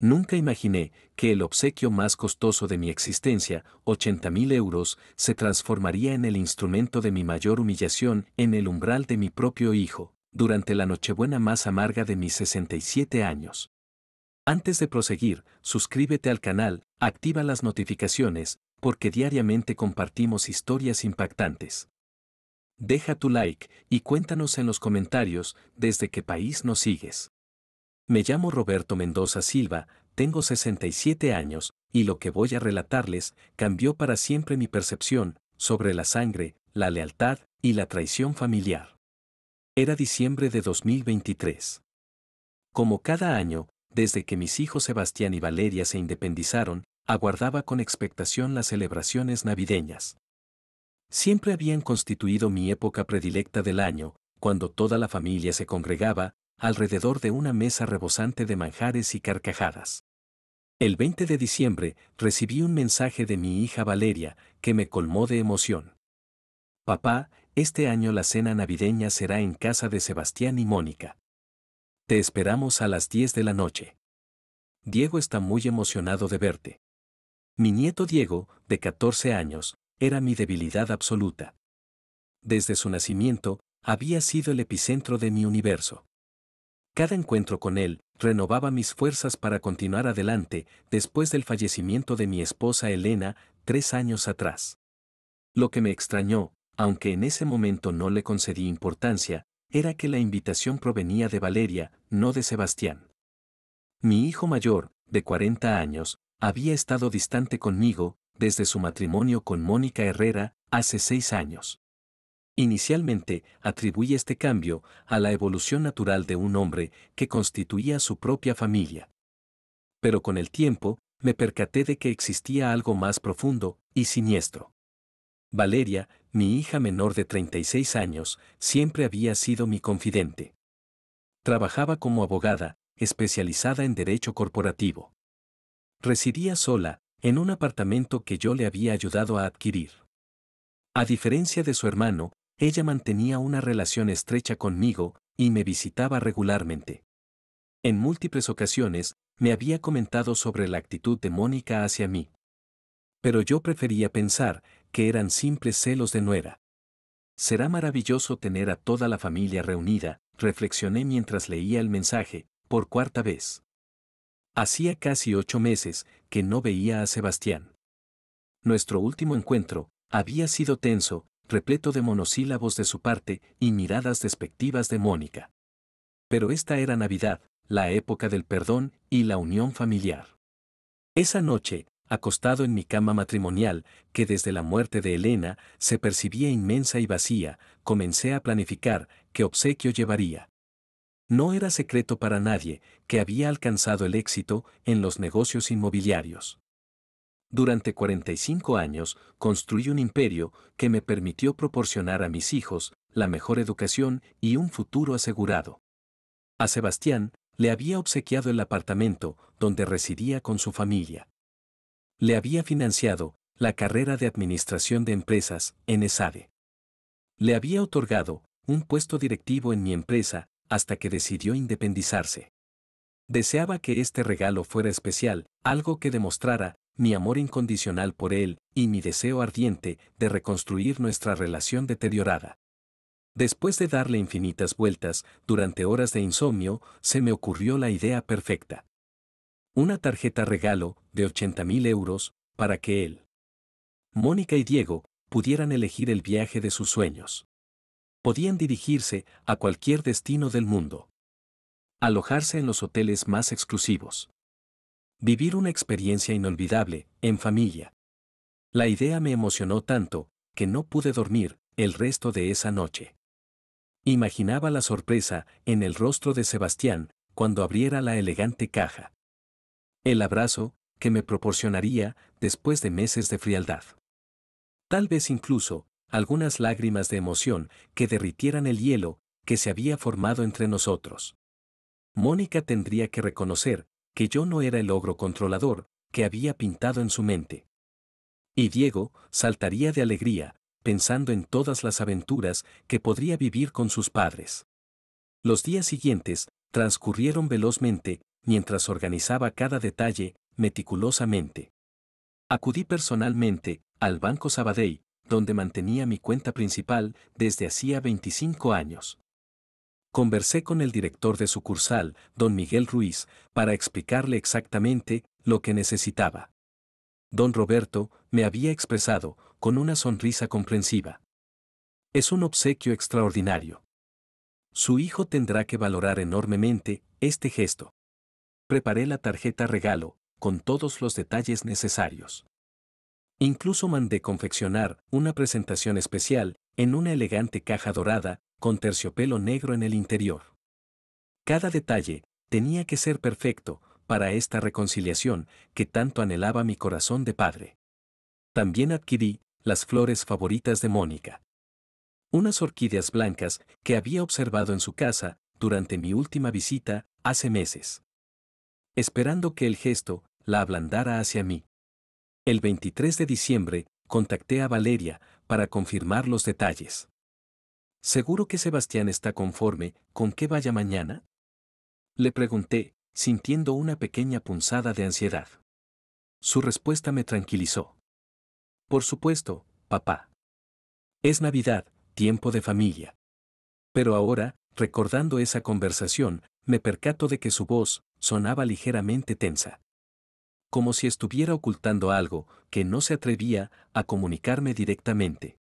Nunca imaginé que el obsequio más costoso de mi existencia, 80.000 euros, se transformaría en el instrumento de mi mayor humillación en el umbral de mi propio hijo, durante la Nochebuena más amarga de mis 67 años. Antes de proseguir, suscríbete al canal, activa las notificaciones, porque diariamente compartimos historias impactantes. Deja tu like y cuéntanos en los comentarios desde qué país nos sigues. Me llamo Roberto Mendoza Silva, tengo 67 años, y lo que voy a relatarles cambió para siempre mi percepción sobre la sangre, la lealtad y la traición familiar. Era diciembre de 2023. Como cada año, desde que mis hijos Sebastián y Valeria se independizaron, aguardaba con expectación las celebraciones navideñas. Siempre habían constituido mi época predilecta del año, cuando toda la familia se congregaba, alrededor de una mesa rebosante de manjares y carcajadas. El 20 de diciembre recibí un mensaje de mi hija Valeria, que me colmó de emoción. Papá, este año la cena navideña será en casa de Sebastián y Mónica. Te esperamos a las 10 de la noche. Diego está muy emocionado de verte. Mi nieto Diego, de 14 años, era mi debilidad absoluta. Desde su nacimiento, había sido el epicentro de mi universo. Cada encuentro con él renovaba mis fuerzas para continuar adelante después del fallecimiento de mi esposa Elena, 3 años atrás. Lo que me extrañó, aunque en ese momento no le concedí importancia, era que la invitación provenía de Valeria, no de Sebastián. Mi hijo mayor, de 40 años, había estado distante conmigo desde su matrimonio con Mónica Herrera, hace 6 años. Inicialmente, atribuí este cambio a la evolución natural de un hombre que constituía su propia familia. Pero con el tiempo, me percaté de que existía algo más profundo y siniestro. Valeria, mi hija menor de 36 años, siempre había sido mi confidente. Trabajaba como abogada, especializada en derecho corporativo. Residía sola, en un apartamento que yo le había ayudado a adquirir. A diferencia de su hermano, ella mantenía una relación estrecha conmigo y me visitaba regularmente. En múltiples ocasiones, me había comentado sobre la actitud de Mónica hacia mí. Pero yo prefería pensar que eran simples celos de nuera. Será maravilloso tener a toda la familia reunida, reflexioné mientras leía el mensaje, por cuarta vez. Hacía casi 8 meses que no veía a Sebastián. Nuestro último encuentro había sido tenso, repleto de monosílabos de su parte y miradas despectivas de Mónica. Pero esta era Navidad, la época del perdón y la unión familiar. Esa noche, acostado en mi cama matrimonial, que desde la muerte de Elena se percibía inmensa y vacía, comencé a planificar qué obsequio llevaría. No era secreto para nadie que había alcanzado el éxito en los negocios inmobiliarios. Durante 45 años construí un imperio que me permitió proporcionar a mis hijos la mejor educación y un futuro asegurado. A Sebastián le había obsequiado el apartamento donde residía con su familia. Le había financiado la carrera de administración de empresas en ESADE. Le había otorgado un puesto directivo en mi empresa hasta que decidió independizarse. Deseaba que este regalo fuera especial, algo que demostrara mi amor incondicional por él y mi deseo ardiente de reconstruir nuestra relación deteriorada. Después de darle infinitas vueltas, durante horas de insomnio, se me ocurrió la idea perfecta. Una tarjeta regalo de 80.000 euros para que él, Mónica y Diego pudieran elegir el viaje de sus sueños. Podían dirigirse a cualquier destino del mundo. Alojarse en los hoteles más exclusivos. Vivir una experiencia inolvidable, en familia. La idea me emocionó tanto, que no pude dormir el resto de esa noche. Imaginaba la sorpresa en el rostro de Sebastián cuando abriera la elegante caja. El abrazo que me proporcionaría después de meses de frialdad. Tal vez incluso algunas lágrimas de emoción que derritieran el hielo que se había formado entre nosotros. Mónica tendría que reconocer que yo no era el ogro controlador que había pintado en su mente. Y Diego saltaría de alegría, pensando en todas las aventuras que podría vivir con sus padres. Los días siguientes transcurrieron velozmente mientras organizaba cada detalle meticulosamente. Acudí personalmente al Banco Sabadell, donde mantenía mi cuenta principal desde hacía 25 años. Conversé con el director de sucursal, don Miguel Ruiz, para explicarle exactamente lo que necesitaba. Don Roberto me había expresado, con una sonrisa comprensiva: es un obsequio extraordinario. Su hijo tendrá que valorar enormemente este gesto. Preparé la tarjeta regalo, con todos los detalles necesarios. Incluso mandé confeccionar una presentación especial, en una elegante caja dorada, con terciopelo negro en el interior. Cada detalle tenía que ser perfecto para esta reconciliación que tanto anhelaba mi corazón de padre. También adquirí las flores favoritas de Mónica. Unas orquídeas blancas que había observado en su casa durante mi última visita hace meses. Esperando que el gesto la ablandara hacia mí. El 23 de diciembre contacté a Valeria para confirmar los detalles. ¿Seguro que Sebastián está conforme con que vaya mañana?, le pregunté, sintiendo una pequeña punzada de ansiedad. Su respuesta me tranquilizó. Por supuesto, papá. Es Navidad, tiempo de familia. Pero ahora, recordando esa conversación, me percato de que su voz sonaba ligeramente tensa. Como si estuviera ocultando algo que no se atrevía a comunicarme directamente.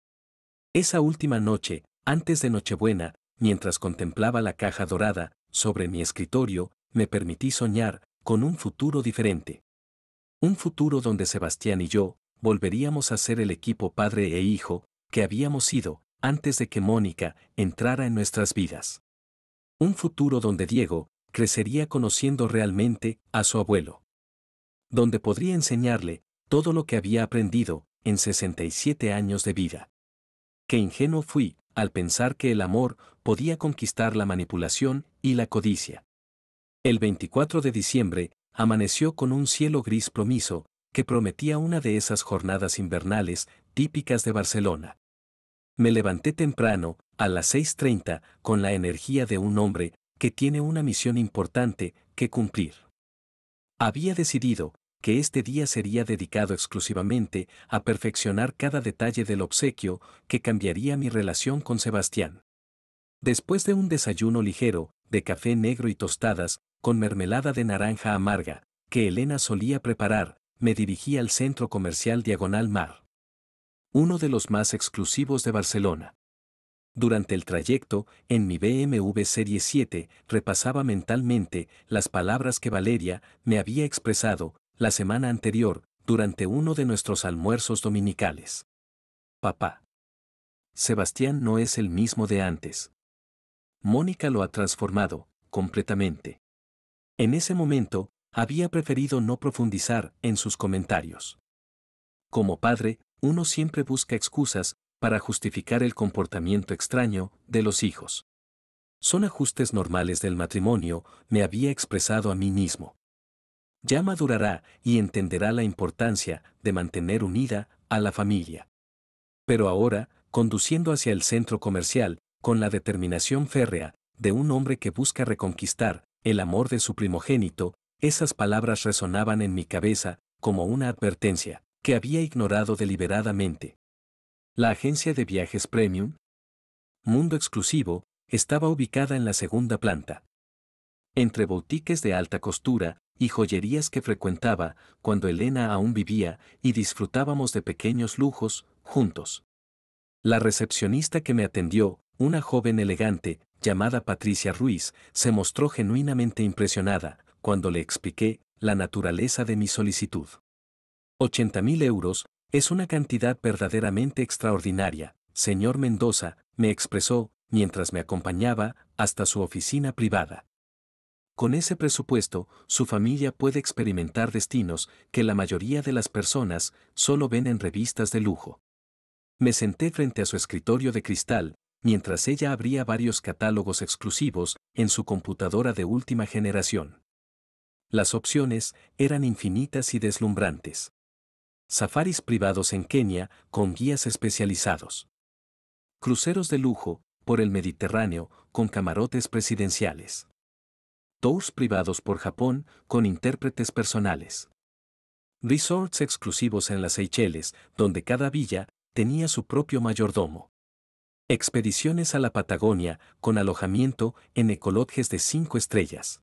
Esa última noche, antes de Nochebuena, mientras contemplaba la caja dorada sobre mi escritorio, me permití soñar con un futuro diferente. Un futuro donde Sebastián y yo volveríamos a ser el equipo padre e hijo que habíamos sido antes de que Mónica entrara en nuestras vidas. Un futuro donde Diego crecería conociendo realmente a su abuelo. Donde podría enseñarle todo lo que había aprendido en 67 años de vida. Qué ingenuo fui al pensar que el amor podía conquistar la manipulación y la codicia. El 24 de diciembre amaneció con un cielo gris plomizo que prometía una de esas jornadas invernales típicas de Barcelona. Me levanté temprano, a las 6:30, con la energía de un hombre que tiene una misión importante que cumplir. Había decidido que este día sería dedicado exclusivamente a perfeccionar cada detalle del obsequio que cambiaría mi relación con Sebastián. Después de un desayuno ligero, de café negro y tostadas, con mermelada de naranja amarga, que Elena solía preparar, me dirigí al centro comercial Diagonal Mar. Uno de los más exclusivos de Barcelona. Durante el trayecto, en mi BMW Serie 7, repasaba mentalmente las palabras que Valeria me había expresado la semana anterior, durante uno de nuestros almuerzos dominicales. Papá. Sebastián no es el mismo de antes. Mónica lo ha transformado, completamente. En ese momento, había preferido no profundizar en sus comentarios. Como padre, uno siempre busca excusas para justificar el comportamiento extraño de los hijos. Son ajustes normales del matrimonio, me había expresado a mí mismo. Ya madurará y entenderá la importancia de mantener unida a la familia. Pero ahora, conduciendo hacia el centro comercial, con la determinación férrea de un hombre que busca reconquistar el amor de su primogénito, esas palabras resonaban en mi cabeza como una advertencia que había ignorado deliberadamente. La agencia de viajes Premium, Mundo Exclusivo, estaba ubicada en la segunda planta. Entre boutiques de alta costura y joyerías que frecuentaba cuando Elena aún vivía y disfrutábamos de pequeños lujos juntos. La recepcionista que me atendió, una joven elegante, llamada Patricia Ruiz, se mostró genuinamente impresionada cuando le expliqué la naturaleza de mi solicitud. 80.000 euros es una cantidad verdaderamente extraordinaria, señor Mendoza, me expresó, mientras me acompañaba hasta su oficina privada. Con ese presupuesto, su familia puede experimentar destinos que la mayoría de las personas solo ven en revistas de lujo. Me senté frente a su escritorio de cristal, mientras ella abría varios catálogos exclusivos en su computadora de última generación. Las opciones eran infinitas y deslumbrantes. Safaris privados en Kenia con guías especializados. Cruceros de lujo por el Mediterráneo con camarotes presidenciales. Tours privados por Japón con intérpretes personales. Resorts exclusivos en las Seychelles, donde cada villa tenía su propio mayordomo. Expediciones a la Patagonia con alojamiento en ecolodges de 5 estrellas.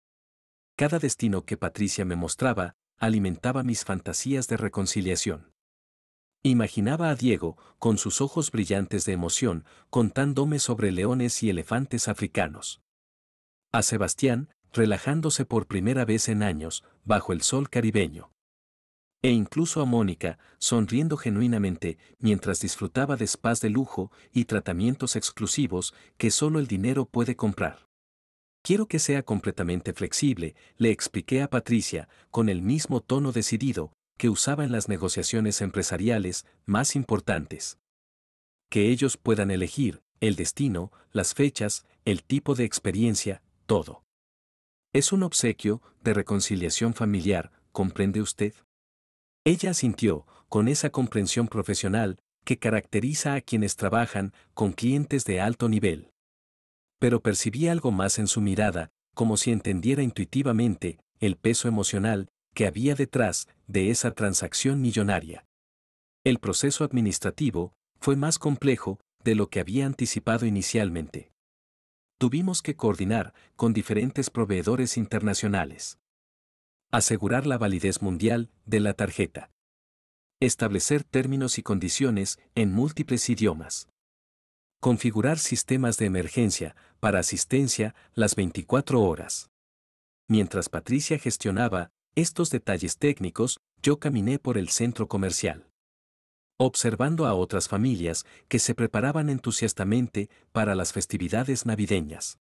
Cada destino que Patricia me mostraba alimentaba mis fantasías de reconciliación. Imaginaba a Diego, con sus ojos brillantes de emoción, contándome sobre leones y elefantes africanos. A Sebastián, relajándose por primera vez en años, bajo el sol caribeño. E incluso a Mónica, sonriendo genuinamente, mientras disfrutaba de spas de lujo y tratamientos exclusivos que solo el dinero puede comprar. Quiero que sea completamente flexible, le expliqué a Patricia, con el mismo tono decidido que usaba en las negociaciones empresariales más importantes. Que ellos puedan elegir el destino, las fechas, el tipo de experiencia, todo. Es un obsequio de reconciliación familiar, ¿comprende usted? Ella asintió, con esa comprensión profesional que caracteriza a quienes trabajan con clientes de alto nivel. Pero percibí algo más en su mirada, como si entendiera intuitivamente el peso emocional que había detrás de esa transacción millonaria. El proceso administrativo fue más complejo de lo que había anticipado inicialmente. Tuvimos que coordinar con diferentes proveedores internacionales. Asegurar la validez mundial de la tarjeta. Establecer términos y condiciones en múltiples idiomas. Configurar sistemas de emergencia para asistencia las 24 horas. Mientras Patricia gestionaba estos detalles técnicos, yo caminé por el centro comercial, observando a otras familias que se preparaban entusiastamente para las festividades navideñas.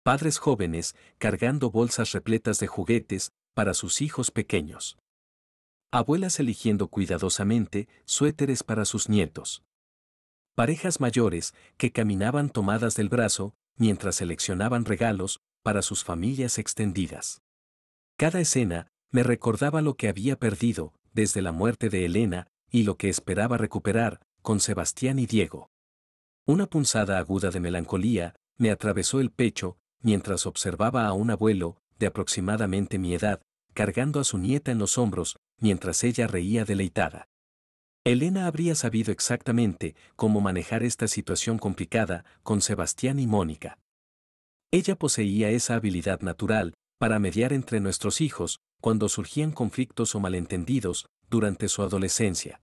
Padres jóvenes cargando bolsas repletas de juguetes para sus hijos pequeños. Abuelas eligiendo cuidadosamente suéteres para sus nietos. Parejas mayores que caminaban tomadas del brazo mientras seleccionaban regalos para sus familias extendidas. Cada escena me recordaba lo que había perdido desde la muerte de Elena y lo que esperaba recuperar con Sebastián y Diego. Una punzada aguda de melancolía me atravesó el pecho mientras observaba a un abuelo de aproximadamente mi edad cargando a su nieta en los hombros mientras ella reía deleitada. Elena habría sabido exactamente cómo manejar esta situación complicada con Sebastián y Mónica. Ella poseía esa habilidad natural para mediar entre nuestros hijos cuando surgían conflictos o malentendidos durante su adolescencia.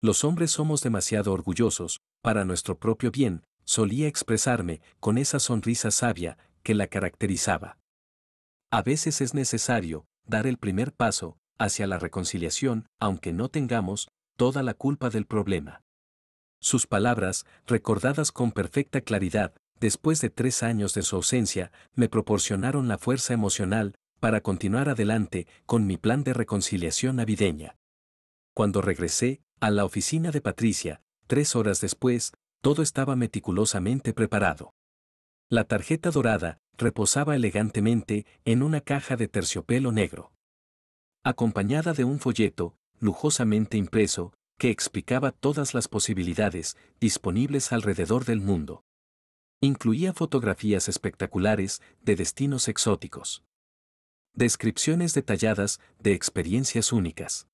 Los hombres somos demasiado orgullosos para nuestro propio bien, solía expresarme con esa sonrisa sabia que la caracterizaba. A veces es necesario dar el primer paso hacia la reconciliación, aunque no tengamos toda la culpa del problema. Sus palabras, recordadas con perfecta claridad, después de 3 años de su ausencia, me proporcionaron la fuerza emocional para continuar adelante con mi plan de reconciliación navideña. Cuando regresé a la oficina de Patricia, 3 horas después, todo estaba meticulosamente preparado. La tarjeta dorada reposaba elegantemente en una caja de terciopelo negro, acompañada de un folleto, lujosamente impreso, que explicaba todas las posibilidades disponibles alrededor del mundo. Incluía fotografías espectaculares de destinos exóticos. Descripciones detalladas de experiencias únicas.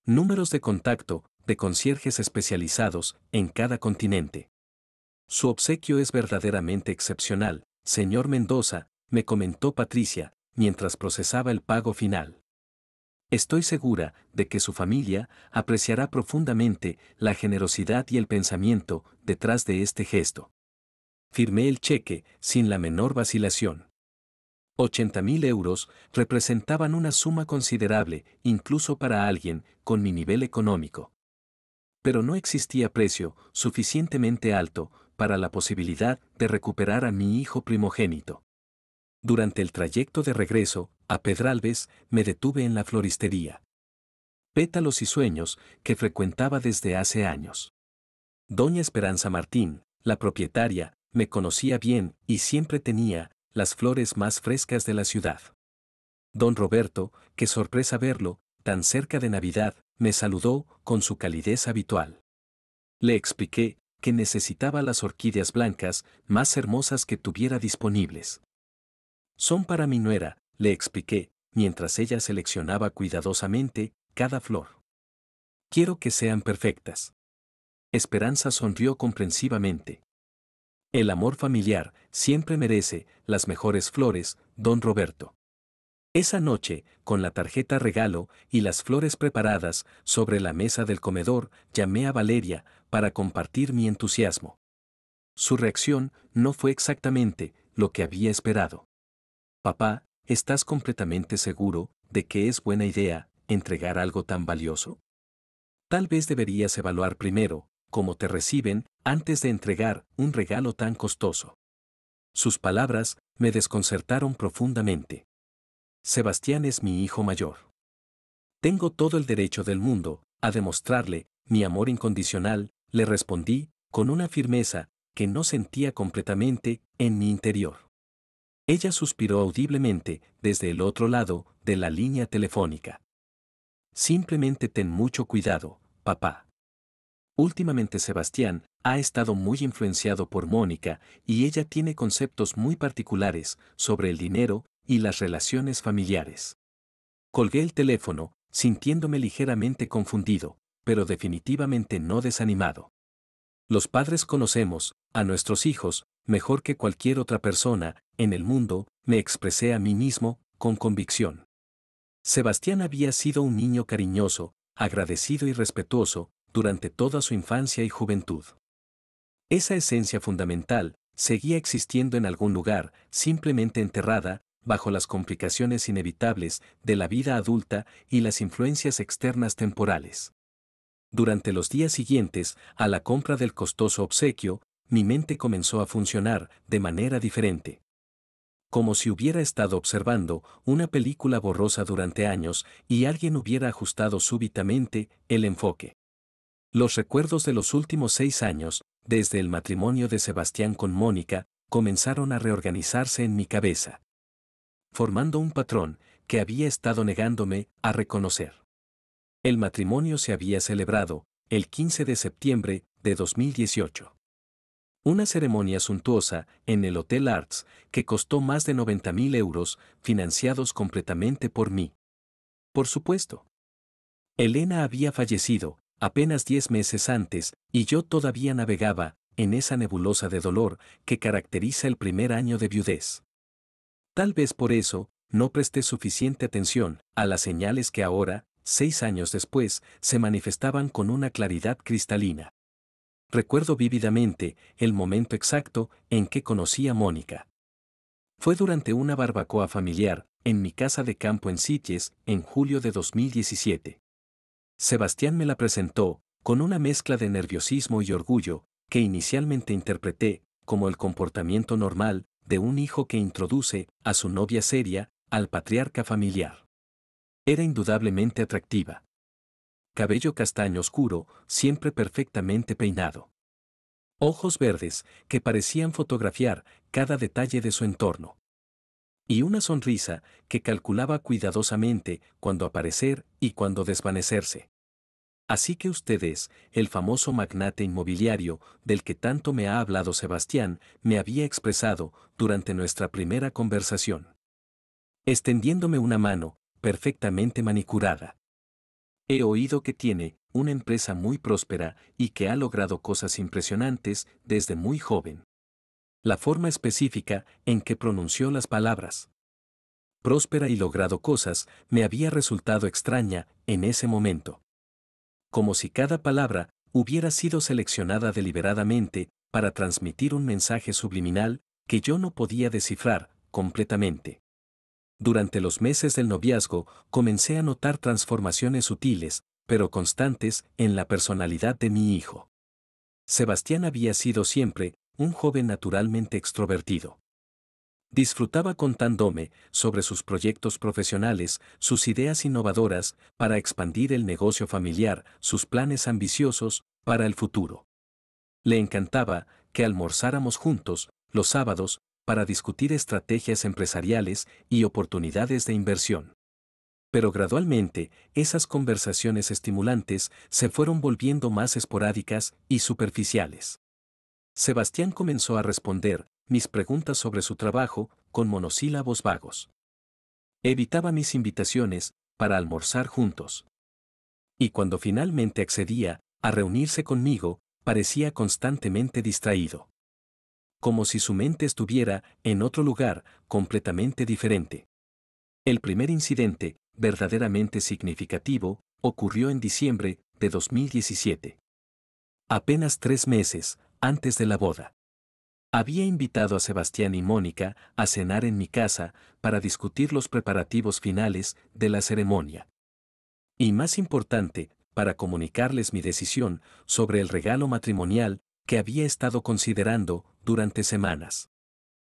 Números de contacto de concierges especializados en cada continente. Su obsequio es verdaderamente excepcional, señor Mendoza, me comentó Patricia, mientras procesaba el pago final. Estoy segura de que su familia apreciará profundamente la generosidad y el pensamiento detrás de este gesto. Firmé el cheque sin la menor vacilación. 80.000 euros representaban una suma considerable incluso para alguien con mi nivel económico. Pero no existía precio suficientemente alto para la posibilidad de recuperar a mi hijo primogénito. Durante el trayecto de regreso a Pedralbes me detuve en la floristería. Pétalos y Sueños, que frecuentaba desde hace años. Doña Esperanza Martín, la propietaria, me conocía bien y siempre tenía las flores más frescas de la ciudad. Don Roberto, qué sorpresa verlo, tan cerca de Navidad, me saludó con su calidez habitual. Le expliqué que necesitaba las orquídeas blancas más hermosas que tuviera disponibles. Son para mi nuera, le expliqué, mientras ella seleccionaba cuidadosamente cada flor. Quiero que sean perfectas. Esperanza sonrió comprensivamente. El amor familiar siempre merece las mejores flores, don Roberto. Esa noche, con la tarjeta regalo y las flores preparadas sobre la mesa del comedor, llamé a Valeria para compartir mi entusiasmo. Su reacción no fue exactamente lo que había esperado. Papá, ¿estás completamente seguro de que es buena idea entregar algo tan valioso? Tal vez deberías evaluar primero cómo te reciben antes de entregar un regalo tan costoso. Sus palabras me desconcertaron profundamente. Sebastián es mi hijo mayor. Tengo todo el derecho del mundo a demostrarle mi amor incondicional, le respondí con una firmeza que no sentía completamente en mi interior. Ella suspiró audiblemente desde el otro lado de la línea telefónica. Simplemente ten mucho cuidado, papá. Últimamente Sebastián ha estado muy influenciado por Mónica y ella tiene conceptos muy particulares sobre el dinero y las relaciones familiares. Colgué el teléfono, sintiéndome ligeramente confundido, pero definitivamente no desanimado. Los padres conocemos a nuestros hijos mejor que cualquier otra persona en el mundo, me expresé a mí mismo con convicción. Sebastián había sido un niño cariñoso, agradecido y respetuoso durante toda su infancia y juventud. Esa esencia fundamental seguía existiendo en algún lugar, simplemente enterrada, bajo las complicaciones inevitables de la vida adulta y las influencias externas temporales. Durante los días siguientes a la compra del costoso obsequio, mi mente comenzó a funcionar de manera diferente. Como si hubiera estado observando una película borrosa durante años y alguien hubiera ajustado súbitamente el enfoque. Los recuerdos de los últimos 6 años, desde el matrimonio de Sebastián con Mónica, comenzaron a reorganizarse en mi cabeza, formando un patrón que había estado negándome a reconocer. El matrimonio se había celebrado el 15 de septiembre de 2018. Una ceremonia suntuosa en el Hotel Arts que costó más de 90.000 euros, financiados completamente por mí. Por supuesto. Elena había fallecido apenas 10 meses antes y yo todavía navegaba en esa nebulosa de dolor que caracteriza el primer año de viudez. Tal vez por eso no presté suficiente atención a las señales que ahora, 6 años después, se manifestaban con una claridad cristalina. Recuerdo vívidamente el momento exacto en que conocí a Mónica. Fue durante una barbacoa familiar, en mi casa de campo en Sitges, en julio de 2017. Sebastián me la presentó, con una mezcla de nerviosismo y orgullo, que inicialmente interpreté como el comportamiento normal de un hijo que introduce a su novia seria al patriarca familiar. Era indudablemente atractiva. Cabello castaño oscuro, siempre perfectamente peinado. Ojos verdes, que parecían fotografiar cada detalle de su entorno. Y una sonrisa que calculaba cuidadosamente cuándo aparecer y cuándo desvanecerse. Así que usted es el famoso magnate inmobiliario del que tanto me ha hablado Sebastián, me había expresado durante nuestra primera conversación. Extendiéndome una mano, perfectamente manicurada. He oído que tiene una empresa muy próspera y que ha logrado cosas impresionantes desde muy joven. La forma específica en que pronunció las palabras próspera y logrado cosas me había resultado extraña en ese momento. Como si cada palabra hubiera sido seleccionada deliberadamente para transmitir un mensaje subliminal que yo no podía descifrar completamente. Durante los meses del noviazgo comencé a notar transformaciones sutiles, pero constantes, en la personalidad de mi hijo. Sebastián había sido siempre un joven naturalmente extrovertido. Disfrutaba contándome sobre sus proyectos profesionales, sus ideas innovadoras para expandir el negocio familiar, sus planes ambiciosos para el futuro. Le encantaba que almorzáramos juntos los sábados para discutir estrategias empresariales y oportunidades de inversión. Pero gradualmente, esas conversaciones estimulantes se fueron volviendo más esporádicas y superficiales. Sebastián comenzó a responder mis preguntas sobre su trabajo, con monosílabos vagos. Evitaba mis invitaciones para almorzar juntos. Y cuando finalmente accedía a reunirse conmigo, parecía constantemente distraído. Como si su mente estuviera en otro lugar, completamente diferente. El primer incidente, verdaderamente significativo, ocurrió en diciembre de 2017. Apenas 3 meses antes de la boda. Había invitado a Sebastián y Mónica a cenar en mi casa para discutir los preparativos finales de la ceremonia. Y más importante, para comunicarles mi decisión sobre el regalo matrimonial que había estado considerando durante semanas.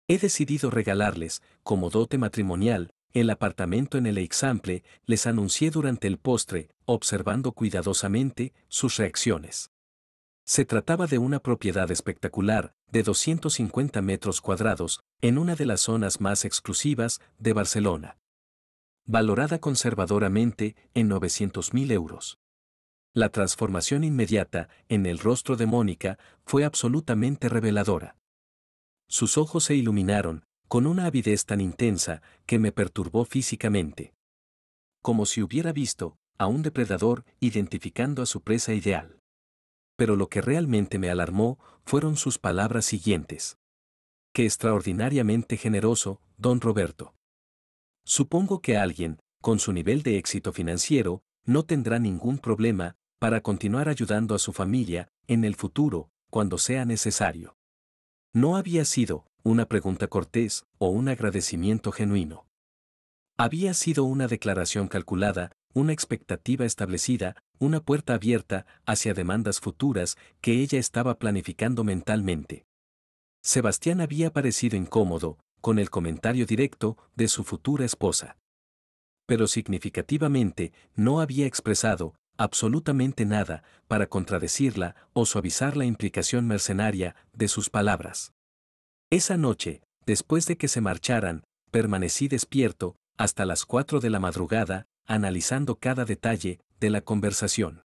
He decidido regalarles, como dote matrimonial, el apartamento en el Eixample, les anuncié durante el postre, observando cuidadosamente sus reacciones. Se trataba de una propiedad espectacular, de 250 metros cuadrados, en una de las zonas más exclusivas de Barcelona. Valorada conservadoramente en 900.000 euros. La transformación inmediata en el rostro de Mónica fue absolutamente reveladora. Sus ojos se iluminaron, con una avidez tan intensa que me perturbó físicamente. Como si hubiera visto a un depredador identificando a su presa ideal. Pero lo que realmente me alarmó fueron sus palabras siguientes. Qué extraordinariamente generoso, don Roberto. Supongo que alguien, con su nivel de éxito financiero, no tendrá ningún problema para continuar ayudando a su familia en el futuro, cuando sea necesario. No había sido una pregunta cortés o un agradecimiento genuino. Había sido una declaración calculada, una expectativa establecida, una puerta abierta hacia demandas futuras que ella estaba planificando mentalmente. Sebastián había parecido incómodo con el comentario directo de su futura esposa. Pero significativamente no había expresado absolutamente nada para contradecirla o suavizar la implicación mercenaria de sus palabras. Esa noche, después de que se marcharan, permanecí despierto hasta las 4 de la madrugada, analizando cada detalle de la conversación.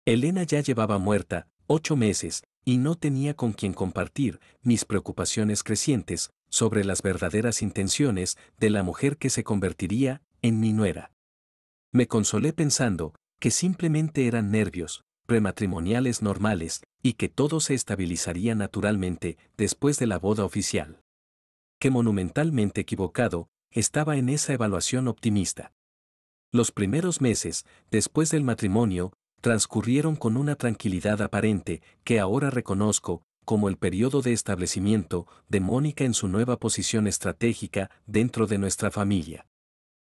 Elena ya llevaba muerta 8 meses y no tenía con quien compartir mis preocupaciones crecientes sobre las verdaderas intenciones de la mujer que se convertiría en mi nuera. Me consolé pensando que simplemente eran nervios prematrimoniales normales y que todo se estabilizaría naturalmente después de la boda oficial. Que monumentalmente equivocado estaba en esa evaluación optimista. Los primeros meses, después del matrimonio, transcurrieron con una tranquilidad aparente que ahora reconozco como el periodo de establecimiento de Mónica en su nueva posición estratégica dentro de nuestra familia.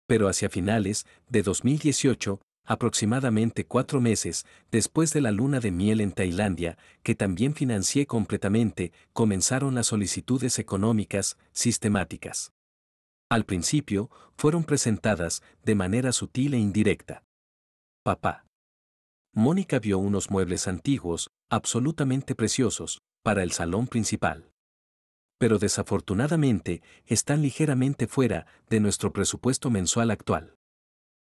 Pero hacia finales de 2018, aproximadamente 4 meses después de la luna de miel en Tailandia, que también financié completamente, comenzaron las solicitudes económicas sistemáticas. Al principio, fueron presentadas de manera sutil e indirecta. Papá. Mónica vio unos muebles antiguos, absolutamente preciosos, para el salón principal. Pero desafortunadamente, están ligeramente fuera de nuestro presupuesto mensual actual.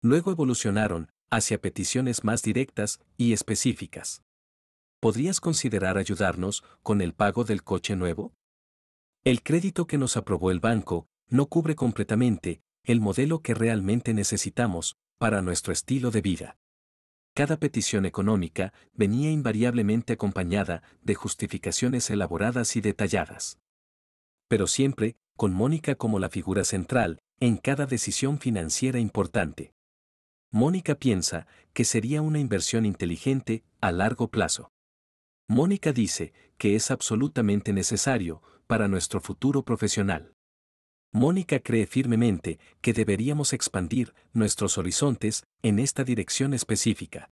Luego evolucionaron hacia peticiones más directas y específicas. ¿Podrías considerar ayudarnos con el pago del coche nuevo? El crédito que nos aprobó el banco no cubre completamente el modelo que realmente necesitamos para nuestro estilo de vida. Cada petición económica venía invariablemente acompañada de justificaciones elaboradas y detalladas. Pero siempre, con Mónica como la figura central en cada decisión financiera importante. Mónica piensa que sería una inversión inteligente a largo plazo. Mónica dice que es absolutamente necesario para nuestro futuro profesional. Mónica cree firmemente que deberíamos expandir nuestros horizontes en esta dirección específica.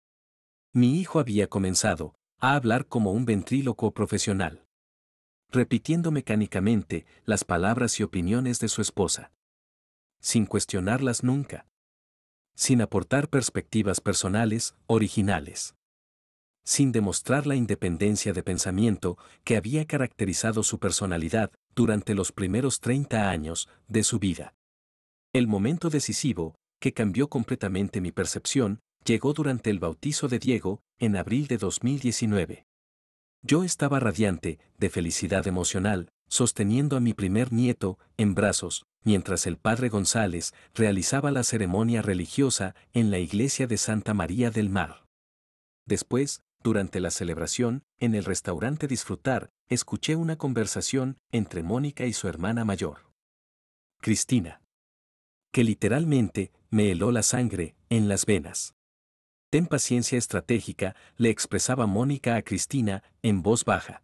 Mi hijo había comenzado a hablar como un ventrílocuo profesional, repitiendo mecánicamente las palabras y opiniones de su esposa, sin cuestionarlas nunca, sin aportar perspectivas personales, originales, sin demostrar la independencia de pensamiento que había caracterizado su personalidad durante los primeros 30 años de su vida. El momento decisivo, que cambió completamente mi percepción, llegó durante el bautizo de Diego, en abril de 2019. Yo estaba radiante de felicidad emocional, sosteniendo a mi primer nieto en brazos, mientras el padre González realizaba la ceremonia religiosa en la iglesia de Santa María del Mar. Después, durante la celebración, en el restaurante Disfrutar, escuché una conversación entre Mónica y su hermana mayor, Cristina, que literalmente me heló la sangre en las venas. Ten paciencia estratégica, le expresaba Mónica a Cristina en voz baja,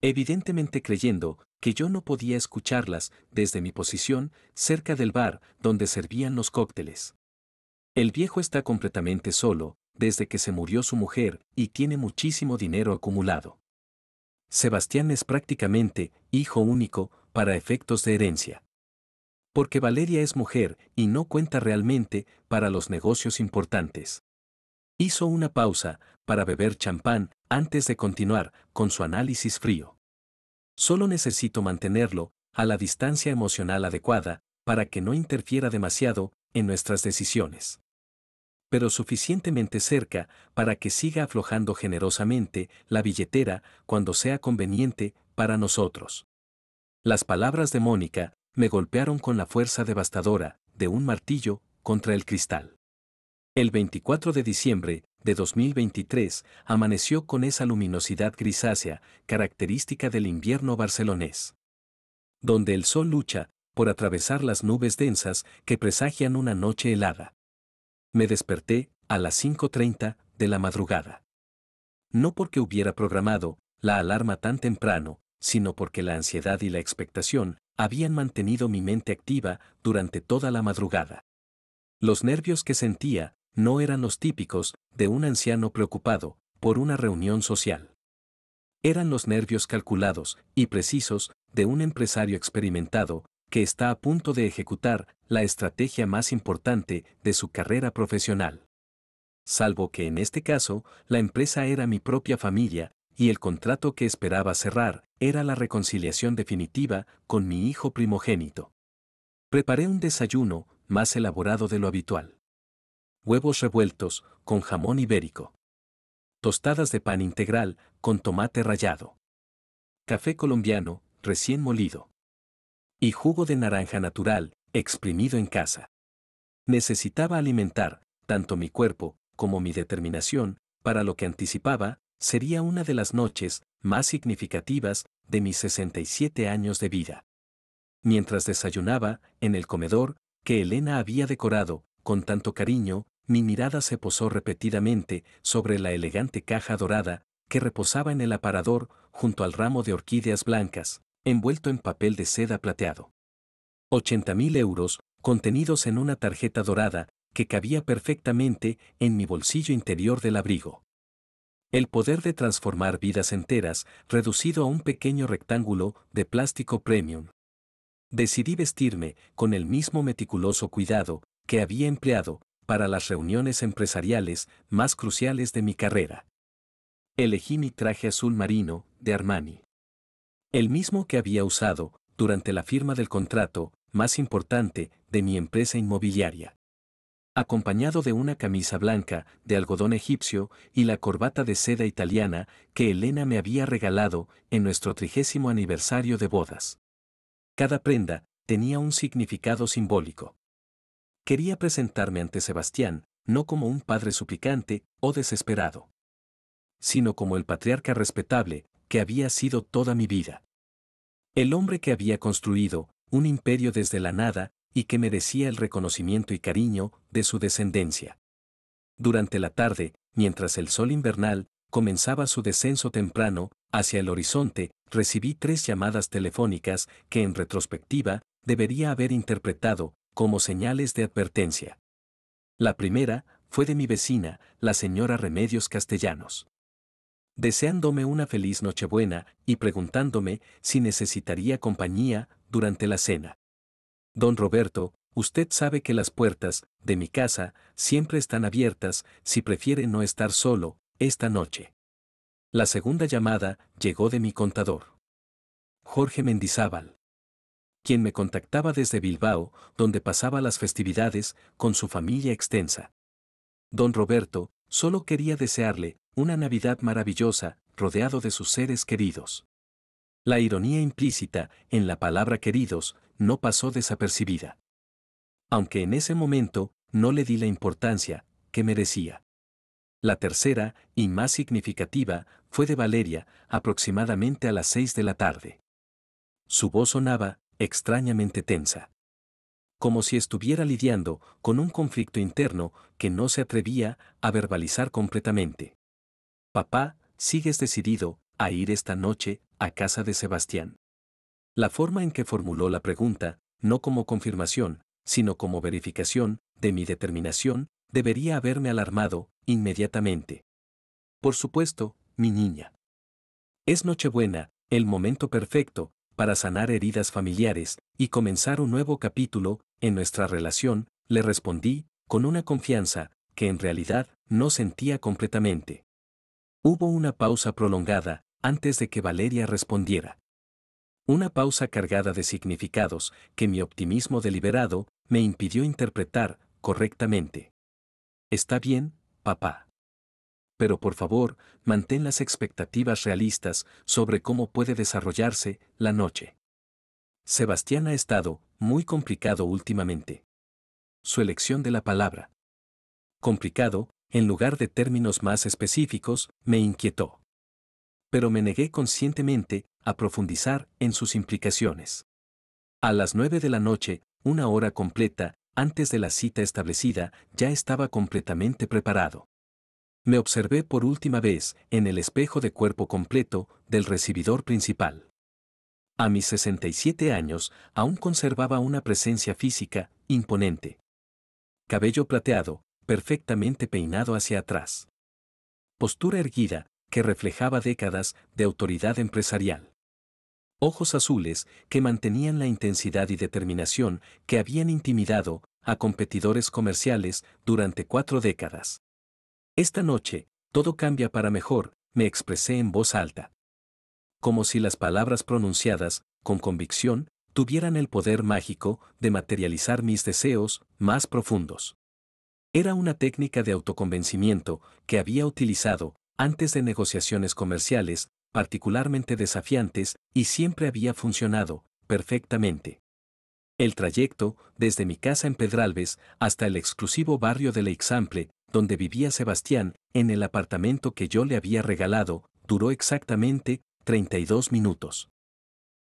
evidentemente creyendo que yo no podía escucharlas desde mi posición cerca del bar donde servían los cócteles. El viejo está completamente solo, desde que se murió su mujer, y tiene muchísimo dinero acumulado. Sebastián es prácticamente hijo único para efectos de herencia. Porque Valeria es mujer y no cuenta realmente para los negocios importantes. Hizo una pausa para beber champán antes de continuar con su análisis frío. Solo necesito mantenerlo a la distancia emocional adecuada para que no interfiera demasiado en nuestras decisiones. Pero suficientemente cerca para que siga aflojando generosamente la billetera cuando sea conveniente para nosotros. Las palabras de Mónica me golpearon con la fuerza devastadora de un martillo contra el cristal. El 24 de diciembre de 2023 amaneció con esa luminosidad grisácea característica del invierno barcelonés, donde el sol lucha por atravesar las nubes densas que presagian una noche helada. Me desperté a las 5:30 de la madrugada. No porque hubiera programado la alarma tan temprano, sino porque la ansiedad y la expectación habían mantenido mi mente activa durante toda la madrugada. Los nervios que sentía no eran los típicos de un anciano preocupado por una reunión social. Eran los nervios calculados y precisos de un empresario experimentado que está a punto de ejecutar la estrategia más importante de su carrera profesional. Salvo que en este caso, la empresa era mi propia familia, y el contrato que esperaba cerrar era la reconciliación definitiva con mi hijo primogénito. Preparé un desayuno más elaborado de lo habitual. Huevos revueltos con jamón ibérico. Tostadas de pan integral con tomate rallado. Café colombiano, recién molido. Y jugo de naranja natural, exprimido en casa. Necesitaba alimentar tanto mi cuerpo como mi determinación para lo que anticipaba sería una de las noches más significativas de mis 67 años de vida. Mientras desayunaba, en el comedor, que Elena había decorado con tanto cariño, mi mirada se posó repetidamente sobre la elegante caja dorada que reposaba en el aparador junto al ramo de orquídeas blancas, envuelto en papel de seda plateado. 80.000 euros, contenidos en una tarjeta dorada que cabía perfectamente en mi bolsillo interior del abrigo. El poder de transformar vidas enteras, reducido a un pequeño rectángulo de plástico premium. Decidí vestirme con el mismo meticuloso cuidado que había empleado para las reuniones empresariales más cruciales de mi carrera. Elegí mi traje azul marino, de Armani. El mismo que había usado durante la firma del contrato más importante de mi empresa inmobiliaria. Acompañado de una camisa blanca de algodón egipcio y la corbata de seda italiana que Elena me había regalado en nuestro 30º aniversario de bodas. Cada prenda tenía un significado simbólico. Quería presentarme ante Sebastián, no como un padre suplicante o desesperado, sino como el patriarca respetable que había sido toda mi vida. El hombre que había construido un imperio desde la nada y que merecía el reconocimiento y cariño de su descendencia. Durante la tarde, mientras el sol invernal comenzaba su descenso temprano hacia el horizonte, recibí 3 llamadas telefónicas que en retrospectiva debería haber interpretado como señales de advertencia. La primera fue de mi vecina, la señora Remedios Castellanos, deseándome una feliz Nochebuena y preguntándome si necesitaría compañía durante la cena. Don Roberto, usted sabe que las puertas de mi casa siempre están abiertas si prefiere no estar solo esta noche. La segunda llamada llegó de mi contador, Jorge Mendizábal, quien me contactaba desde Bilbao, donde pasaba las festividades con su familia extensa. Don Roberto solo quería desearle una Navidad maravillosa, rodeado de sus seres queridos. La ironía implícita en la palabra queridos no pasó desapercibida. Aunque en ese momento no le di la importancia que merecía. La tercera, y más significativa, fue de Valeria, aproximadamente a las 6 de la tarde. Su voz sonaba, extrañamente tensa. Como si estuviera lidiando con un conflicto interno que no se atrevía a verbalizar completamente. Papá, ¿sigues decidido a ir esta noche a casa de Sebastián? La forma en que formuló la pregunta, no como confirmación, sino como verificación de mi determinación, debería haberme alarmado inmediatamente. Por supuesto, mi niña. Es Nochebuena, el momento perfecto para sanar heridas familiares y comenzar un nuevo capítulo en nuestra relación, le respondí, con una confianza que en realidad no sentía completamente. Hubo una pausa prolongada antes de que Valeria respondiera. Una pausa cargada de significados que mi optimismo deliberado me impidió interpretar correctamente. Está bien, papá. Pero por favor, mantén las expectativas realistas sobre cómo puede desarrollarse la noche. Sebastián ha estado muy complicado últimamente. Su elección de la palabra complicado, en lugar de términos más específicos, me inquietó. Pero me negué conscientemente a profundizar en sus implicaciones. A las 9 de la noche, una hora completa, antes de la cita establecida, ya estaba completamente preparado. Me observé por última vez en el espejo de cuerpo completo del recibidor principal. A mis 67 años, aún conservaba una presencia física imponente. Cabello plateado, perfectamente peinado hacia atrás. Postura erguida, que reflejaba décadas de autoridad empresarial. Ojos azules que mantenían la intensidad y determinación que habían intimidado a competidores comerciales durante 4 décadas. Esta noche, todo cambia para mejor, me expresé en voz alta. Como si las palabras pronunciadas, con convicción, tuvieran el poder mágico de materializar mis deseos más profundos. Era una técnica de autoconvencimiento que había utilizado antes de negociaciones comerciales, particularmente desafiantes, y siempre había funcionado perfectamente. El trayecto, desde mi casa en Pedralbes hasta el exclusivo barrio de l'Eixample, donde vivía Sebastián, en el apartamento que yo le había regalado, duró exactamente 32 minutos.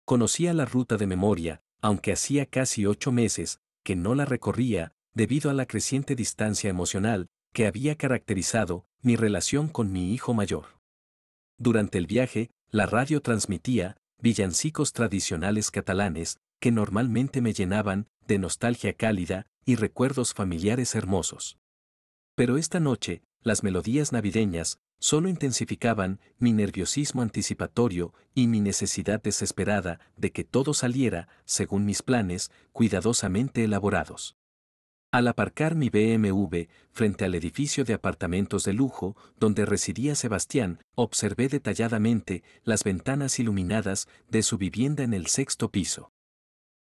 Conocía la ruta de memoria, aunque hacía casi 8 meses que no la recorría, debido a la creciente distancia emocional que había caracterizado mi relación con mi hijo mayor. Durante el viaje, la radio transmitía villancicos tradicionales catalanes que normalmente me llenaban de nostalgia cálida y recuerdos familiares hermosos. Pero esta noche, las melodías navideñas solo intensificaban mi nerviosismo anticipatorio y mi necesidad desesperada de que todo saliera, según mis planes, cuidadosamente elaborados. Al aparcar mi BMW frente al edificio de apartamentos de lujo donde residía Sebastián, observé detalladamente las ventanas iluminadas de su vivienda en el 6º piso.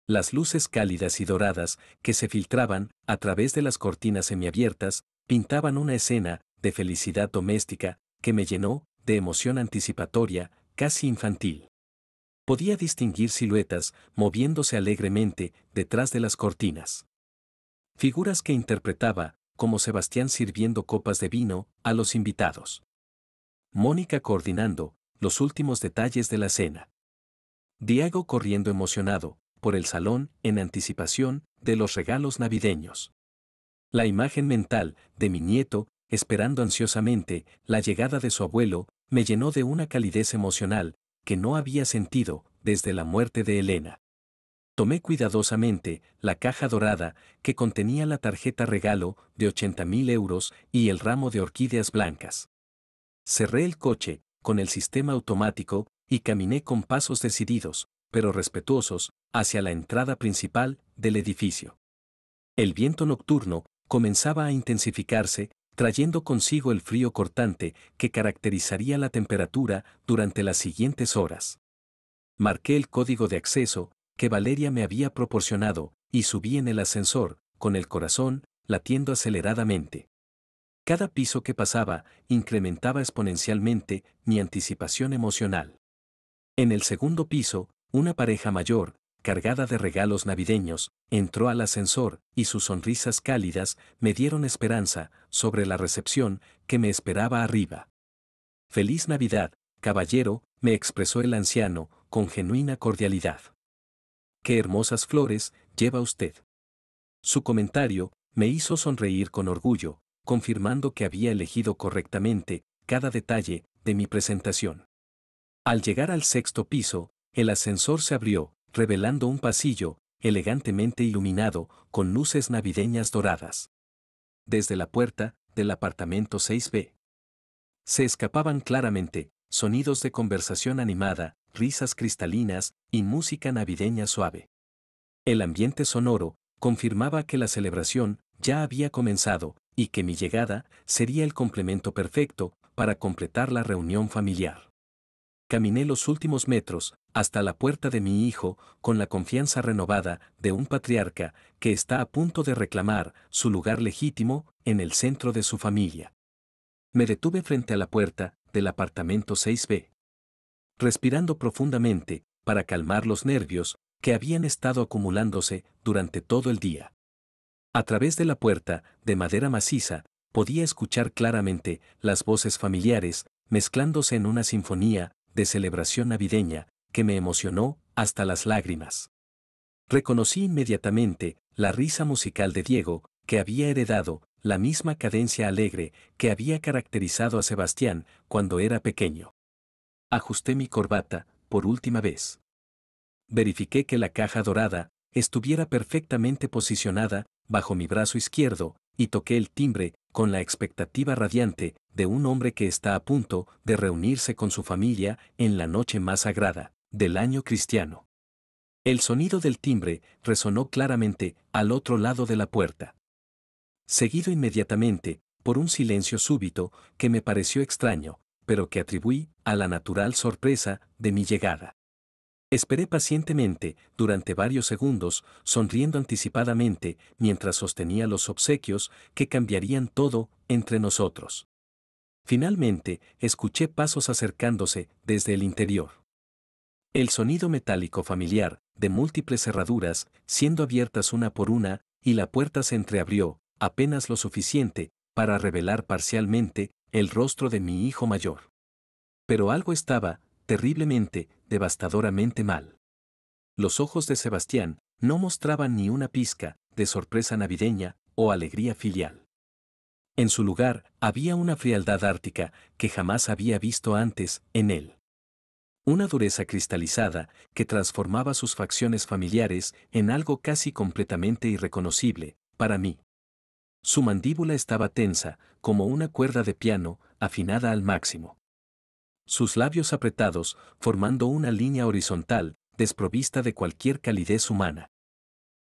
Las luces cálidas y doradas que se filtraban a través de las cortinas semiabiertas pintaban una escena de felicidad doméstica que me llenó de emoción anticipatoria, casi infantil. Podía distinguir siluetas moviéndose alegremente detrás de las cortinas. Figuras que interpretaba como Sebastián sirviendo copas de vino a los invitados. Mónica coordinando los últimos detalles de la cena. Diego corriendo emocionado por el salón en anticipación de los regalos navideños. La imagen mental de mi nieto, esperando ansiosamente la llegada de su abuelo, me llenó de una calidez emocional que no había sentido desde la muerte de Elena. Tomé cuidadosamente la caja dorada que contenía la tarjeta regalo de 80.000 euros y el ramo de orquídeas blancas. Cerré el coche con el sistema automático y caminé con pasos decididos, pero respetuosos, hacia la entrada principal del edificio. El viento nocturno comenzaba a intensificarse, trayendo consigo el frío cortante que caracterizaría la temperatura durante las siguientes horas. Marqué el código de acceso que Valeria me había proporcionado y subí en el ascensor, con el corazón latiendo aceleradamente. Cada piso que pasaba incrementaba exponencialmente mi anticipación emocional. En el segundo piso, una pareja mayor, cargada de regalos navideños, entró al ascensor y sus sonrisas cálidas me dieron esperanza sobre la recepción que me esperaba arriba. «Feliz Navidad, caballero», me expresó el anciano, con genuina cordialidad. «Qué hermosas flores lleva usted». Su comentario me hizo sonreír con orgullo, confirmando que había elegido correctamente cada detalle de mi presentación. Al llegar al sexto piso, el ascensor se abrió, revelando un pasillo, elegantemente iluminado, con luces navideñas doradas. Desde la puerta del apartamento 6B se escapaban claramente sonidos de conversación animada, risas cristalinas y música navideña suave. El ambiente sonoro confirmaba que la celebración ya había comenzado y que mi llegada sería el complemento perfecto para completar la reunión familiar. Caminé los últimos metros hasta la puerta de mi hijo con la confianza renovada de un patriarca que está a punto de reclamar su lugar legítimo en el centro de su familia. Me detuve frente a la puerta del apartamento 6B, respirando profundamente para calmar los nervios que habían estado acumulándose durante todo el día. A través de la puerta, de madera maciza, podía escuchar claramente las voces familiares, mezclándose en una sinfonía de celebración navideña que me emocionó hasta las lágrimas. Reconocí inmediatamente la risa musical de Diego, que había heredado la misma cadencia alegre que había caracterizado a Sebastián cuando era pequeño. Ajusté mi corbata, por última vez. Verifiqué que la caja dorada estuviera perfectamente posicionada bajo mi brazo izquierdo, y toqué el timbre con la expectativa radiante de un hombre que está a punto de reunirse con su familia en la noche más sagrada del año cristiano. El sonido del timbre resonó claramente al otro lado de la puerta, seguido inmediatamente por un silencio súbito que me pareció extraño, pero que atribuí a la natural sorpresa de mi llegada. Esperé pacientemente durante varios segundos, sonriendo anticipadamente mientras sostenía los obsequios que cambiarían todo entre nosotros. Finalmente, escuché pasos acercándose desde el interior. El sonido metálico familiar, de múltiples cerraduras, siendo abiertas una por una, y la puerta se entreabrió, apenas lo suficiente para revelar parcialmente el rostro de mi hijo mayor. Pero algo estaba terriblemente, devastadoramente mal. Los ojos de Sebastián no mostraban ni una pizca de sorpresa navideña o alegría filial. En su lugar había una frialdad ártica que jamás había visto antes en él. Una dureza cristalizada que transformaba sus facciones familiares en algo casi completamente irreconocible para mí. Su mandíbula estaba tensa, como una cuerda de piano, afinada al máximo. Sus labios apretados, formando una línea horizontal, desprovista de cualquier calidez humana.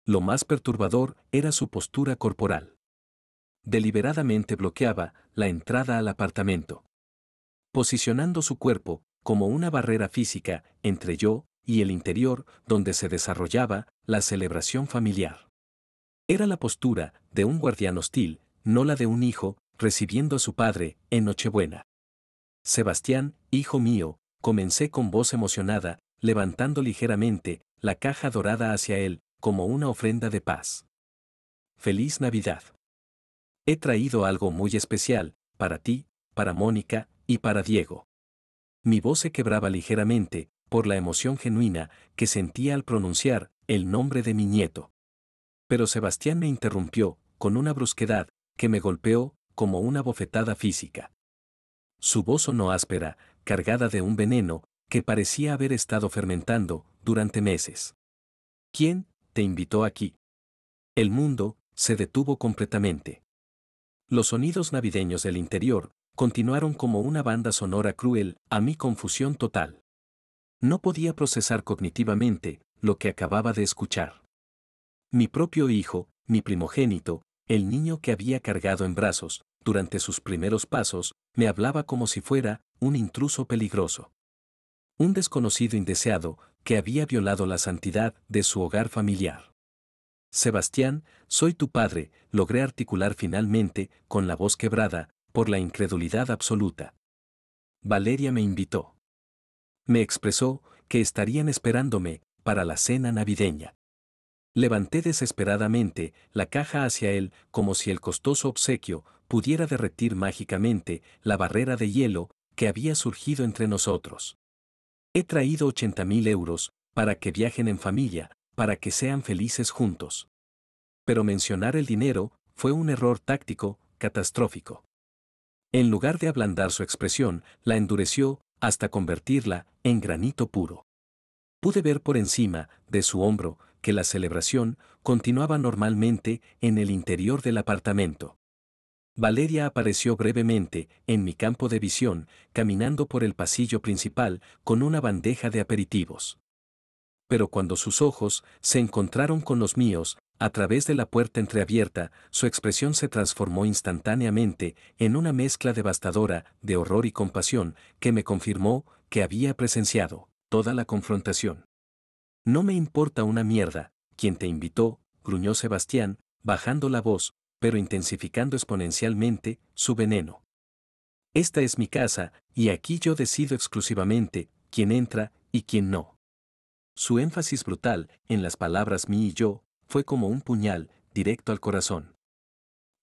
Lo más perturbador era su postura corporal. Deliberadamente bloqueaba la entrada al apartamento, posicionando su cuerpo como una barrera física entre yo y el interior donde se desarrollaba la celebración familiar. Era la postura de un guardián hostil, no la de un hijo recibiendo a su padre en Nochebuena. Sebastián, hijo mío, comencé con voz emocionada, levantando ligeramente la caja dorada hacia él, como una ofrenda de paz. Feliz Navidad. He traído algo muy especial, para ti, para Mónica, y para Diego. Mi voz se quebraba ligeramente, por la emoción genuina que sentía al pronunciar el nombre de mi nieto. Pero Sebastián me interrumpió, con una brusquedad, que me golpeó, como una bofetada física. Su voz sonó áspera, cargada de un veneno, que parecía haber estado fermentando durante meses. ¿Quién te invitó aquí? El mundo se detuvo completamente. Los sonidos navideños del interior continuaron como una banda sonora cruel a mi confusión total. No podía procesar cognitivamente lo que acababa de escuchar. Mi propio hijo, mi primogénito, el niño que había cargado en brazos, durante sus primeros pasos, me hablaba como si fuera un intruso peligroso. Un desconocido indeseado que había violado la santidad de su hogar familiar. Sebastián, soy tu padre, logré articular finalmente, con la voz quebrada, por la incredulidad absoluta. Valeria me invitó. Me expresó, que estarían esperándome para la cena navideña. Levanté desesperadamente la caja hacia él como si el costoso obsequio pudiera derretir mágicamente la barrera de hielo que había surgido entre nosotros. He traído 80.000 euros para que viajen en familia, para que sean felices juntos. Pero mencionar el dinero fue un error táctico, catastrófico. En lugar de ablandar su expresión, la endureció hasta convertirla en granito puro. Pude ver por encima de su hombro que la celebración continuaba normalmente en el interior del apartamento. Valeria apareció brevemente en mi campo de visión, caminando por el pasillo principal con una bandeja de aperitivos. Pero cuando sus ojos se encontraron con los míos, a través de la puerta entreabierta, su expresión se transformó instantáneamente en una mezcla devastadora de horror y compasión que me confirmó que había presenciado toda la confrontación. No me importa una mierda, ¿quién te invitó?, gruñó Sebastián, bajando la voz, pero intensificando exponencialmente su veneno. Esta es mi casa, y aquí yo decido exclusivamente quién entra y quién no. Su énfasis brutal en las palabras mí y yo fue como un puñal directo al corazón.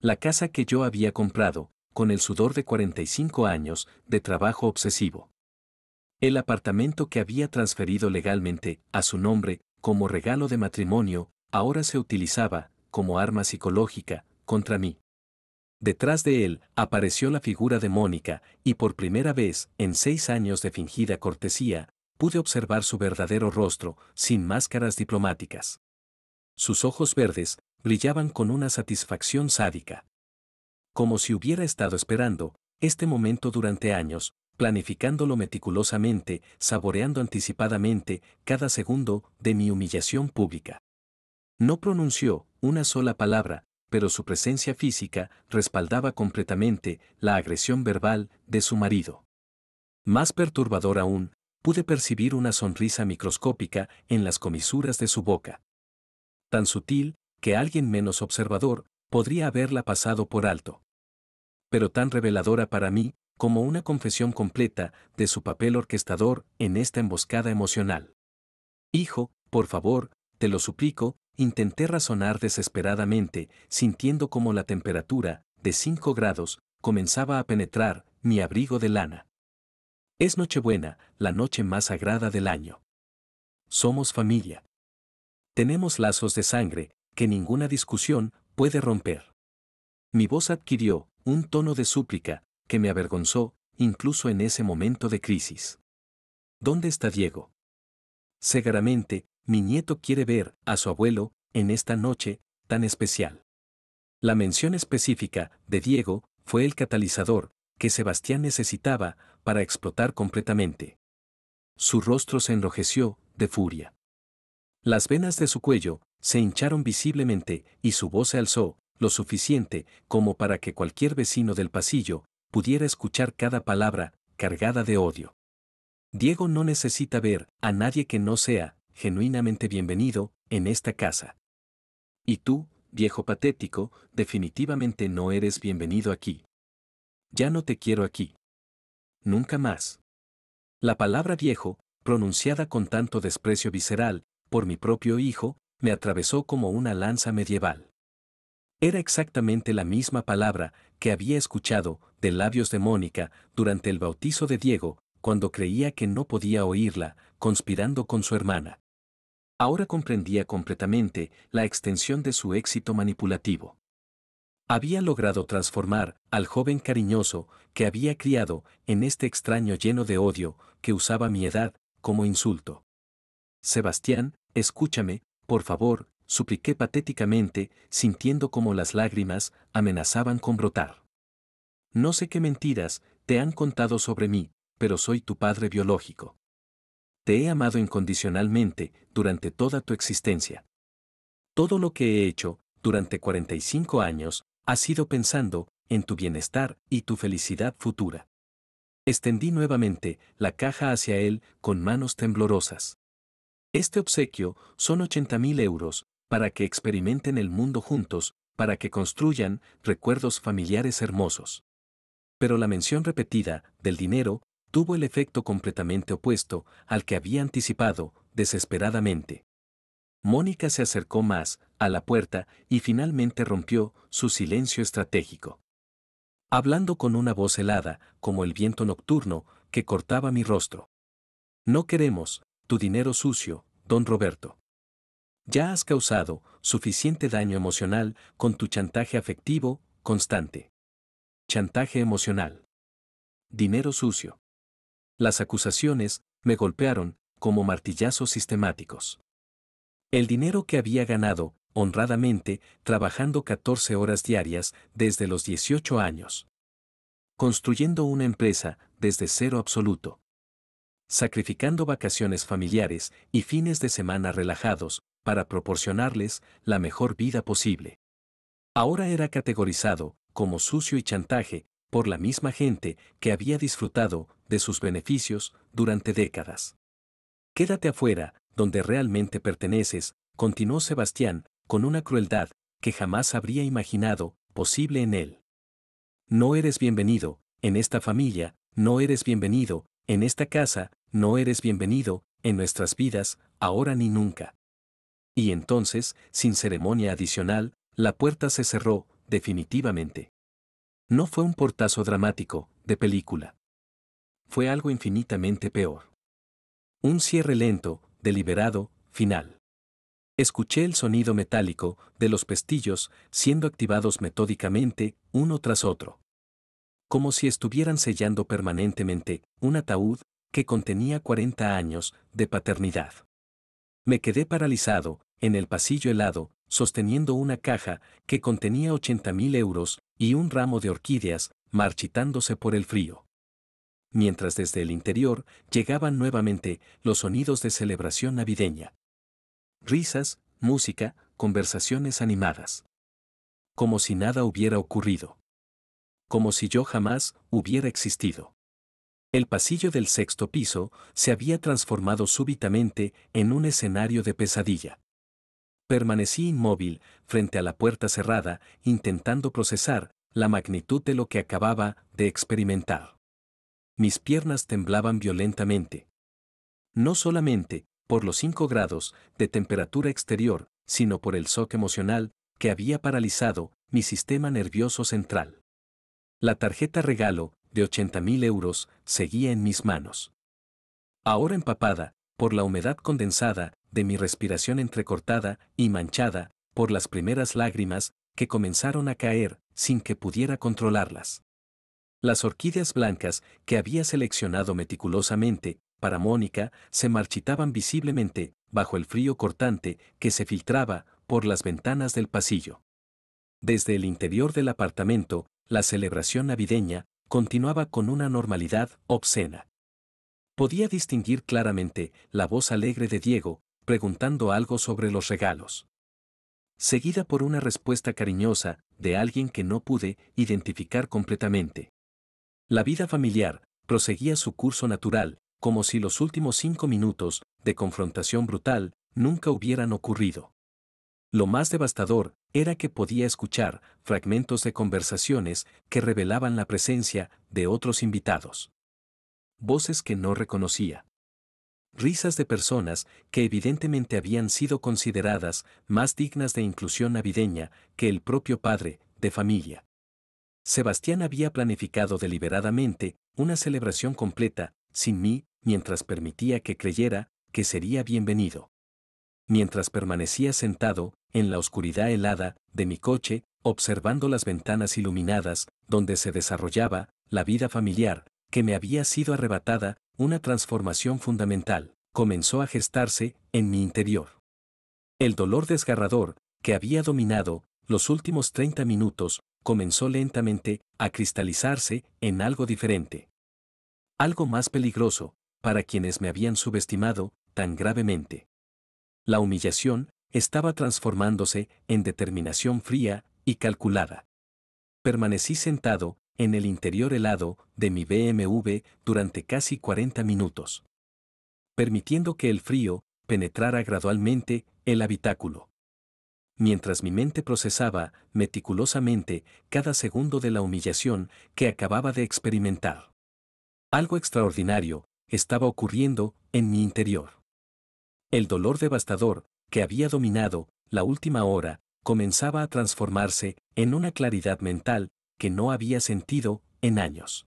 La casa que yo había comprado, con el sudor de 45 años de trabajo obsesivo. El apartamento que había transferido legalmente a su nombre como regalo de matrimonio, ahora se utilizaba como arma psicológica contra mí. Detrás de él apareció la figura de Mónica, y por primera vez en 6 años de fingida cortesía, pude observar su verdadero rostro, sin máscaras diplomáticas. Sus ojos verdes brillaban con una satisfacción sádica. Como si hubiera estado esperando este momento durante años, planificándolo meticulosamente, saboreando anticipadamente cada segundo de mi humillación pública. No pronunció una sola palabra, pero su presencia física respaldaba completamente la agresión verbal de su marido. Más perturbador aún, pude percibir una sonrisa microscópica en las comisuras de su boca. Tan sutil que alguien menos observador podría haberla pasado por alto. Pero tan reveladora para mí como una confesión completa de su papel orquestador en esta emboscada emocional. Hijo, por favor, te lo suplico, intenté razonar desesperadamente, sintiendo como la temperatura, de 5 grados, comenzaba a penetrar mi abrigo de lana. Es Nochebuena, la noche más sagrada del año. Somos familia. Tenemos lazos de sangre que ninguna discusión puede romper. Mi voz adquirió un tono de súplica que me avergonzó, incluso en ese momento de crisis. ¿Dónde está Diego? Seguramente, mi nieto quiere ver a su abuelo en esta noche tan especial. La mención específica de Diego fue el catalizador que Sebastián necesitaba para explotar completamente. Su rostro se enrojeció de furia. Las venas de su cuello se hincharon visiblemente y su voz se alzó lo suficiente como para que cualquier vecino del pasillo pudiera escuchar cada palabra cargada de odio. Diego no necesita ver a nadie que no sea genuinamente bienvenido en esta casa. Y tú, viejo patético, definitivamente no eres bienvenido aquí. Ya no te quiero aquí. Nunca más. La palabra viejo, pronunciada con tanto desprecio visceral, por mi propio hijo, me atravesó como una lanza medieval. Era exactamente la misma palabra que había escuchado de labios de Mónica durante el bautizo de Diego, cuando creía que no podía oírla, conspirando con su hermana. Ahora comprendía completamente la extensión de su éxito manipulativo. Había logrado transformar al joven cariñoso que había criado en este extraño lleno de odio que usaba mi edad como insulto. Sebastián, escúchame, por favor, supliqué patéticamente, sintiendo como las lágrimas amenazaban con brotar. No sé qué mentiras te han contado sobre mí, pero soy tu padre biológico. Te he amado incondicionalmente durante toda tu existencia. Todo lo que he hecho durante 45 años ha sido pensando en tu bienestar y tu felicidad futura. Extendí nuevamente la caja hacia él con manos temblorosas. Este obsequio son 80.000 euros, para que experimenten el mundo juntos, para que construyan recuerdos familiares hermosos. Pero la mención repetida del dinero tuvo el efecto completamente opuesto al que había anticipado, desesperadamente. Mónica se acercó más a la puerta y finalmente rompió su silencio estratégico. Hablando con una voz helada, como el viento nocturno, que cortaba mi rostro. No queremos tu dinero sucio, don Roberto. Ya has causado suficiente daño emocional con tu chantaje afectivo constante. Chantaje emocional. Dinero sucio. Las acusaciones me golpearon como martillazos sistemáticos. El dinero que había ganado, honradamente, trabajando 14 horas diarias desde los 18 años. Construyendo una empresa desde cero absoluto. Sacrificando vacaciones familiares y fines de semana relajados para proporcionarles la mejor vida posible. Ahora era categorizado como sucio y chantaje por la misma gente que había disfrutado de sus beneficios durante décadas. Quédate afuera, donde realmente perteneces, continuó Sebastián, con una crueldad que jamás habría imaginado posible en él. No eres bienvenido en esta familia, no eres bienvenido en esta casa, no eres bienvenido en nuestras vidas, ahora ni nunca. Y entonces, sin ceremonia adicional, la puerta se cerró, definitivamente. No fue un portazo dramático, de película. Fue algo infinitamente peor. Un cierre lento, deliberado, final. Escuché el sonido metálico de los pestillos siendo activados metódicamente, uno tras otro. Como si estuvieran sellando permanentemente un ataúd que contenía 40 años de paternidad. Me quedé paralizado, en el pasillo helado, sosteniendo una caja que contenía 80.000 euros y un ramo de orquídeas, marchitándose por el frío. Mientras desde el interior llegaban nuevamente los sonidos de celebración navideña. Risas, música, conversaciones animadas. Como si nada hubiera ocurrido. Como si yo jamás hubiera existido. El pasillo del sexto piso se había transformado súbitamente en un escenario de pesadilla. Permanecí inmóvil frente a la puerta cerrada, intentando procesar la magnitud de lo que acababa de experimentar. Mis piernas temblaban violentamente. No solamente por los 5 grados de temperatura exterior, sino por el shock emocional que había paralizado mi sistema nervioso central. La tarjeta regalo de 80.000 euros seguía en mis manos. Ahora empapada por la humedad condensada de mi respiración entrecortada y manchada por las primeras lágrimas que comenzaron a caer sin que pudiera controlarlas. Las orquídeas blancas que había seleccionado meticulosamente para Mónica se marchitaban visiblemente bajo el frío cortante que se filtraba por las ventanas del pasillo. Desde el interior del apartamento, la celebración navideña continuaba con una normalidad obscena. Podía distinguir claramente la voz alegre de Diego, preguntando algo sobre los regalos. Seguida por una respuesta cariñosa de alguien que no pude identificar completamente. La vida familiar proseguía su curso natural, como si los últimos 5 minutos de confrontación brutal nunca hubieran ocurrido. Lo más devastador era que podía escuchar fragmentos de conversaciones que revelaban la presencia de otros invitados. Voces que no reconocía. Risas de personas que evidentemente habían sido consideradas más dignas de inclusión navideña que el propio padre de familia. Sebastián había planificado deliberadamente una celebración completa, sin mí, mientras permitía que creyera que sería bienvenido. Mientras permanecía sentado, en la oscuridad helada de mi coche, observando las ventanas iluminadas, donde se desarrollaba la vida familiar, que me había sido arrebatada, una transformación fundamental comenzó a gestarse en mi interior. El dolor desgarrador, que había dominado los últimos 30 minutos, comenzó lentamente a cristalizarse en algo diferente. Algo más peligroso, para quienes me habían subestimado tan gravemente. La humillación estaba transformándose en determinación fría y calculada. Permanecí sentado en el interior helado de mi BMW durante casi 40 minutos, permitiendo que el frío penetrara gradualmente el habitáculo. Mientras mi mente procesaba meticulosamente cada segundo de la humillación que acababa de experimentar. Algo extraordinario estaba ocurriendo en mi interior. El dolor devastador, que había dominado la última hora, comenzaba a transformarse en una claridad mental que no había sentido en años.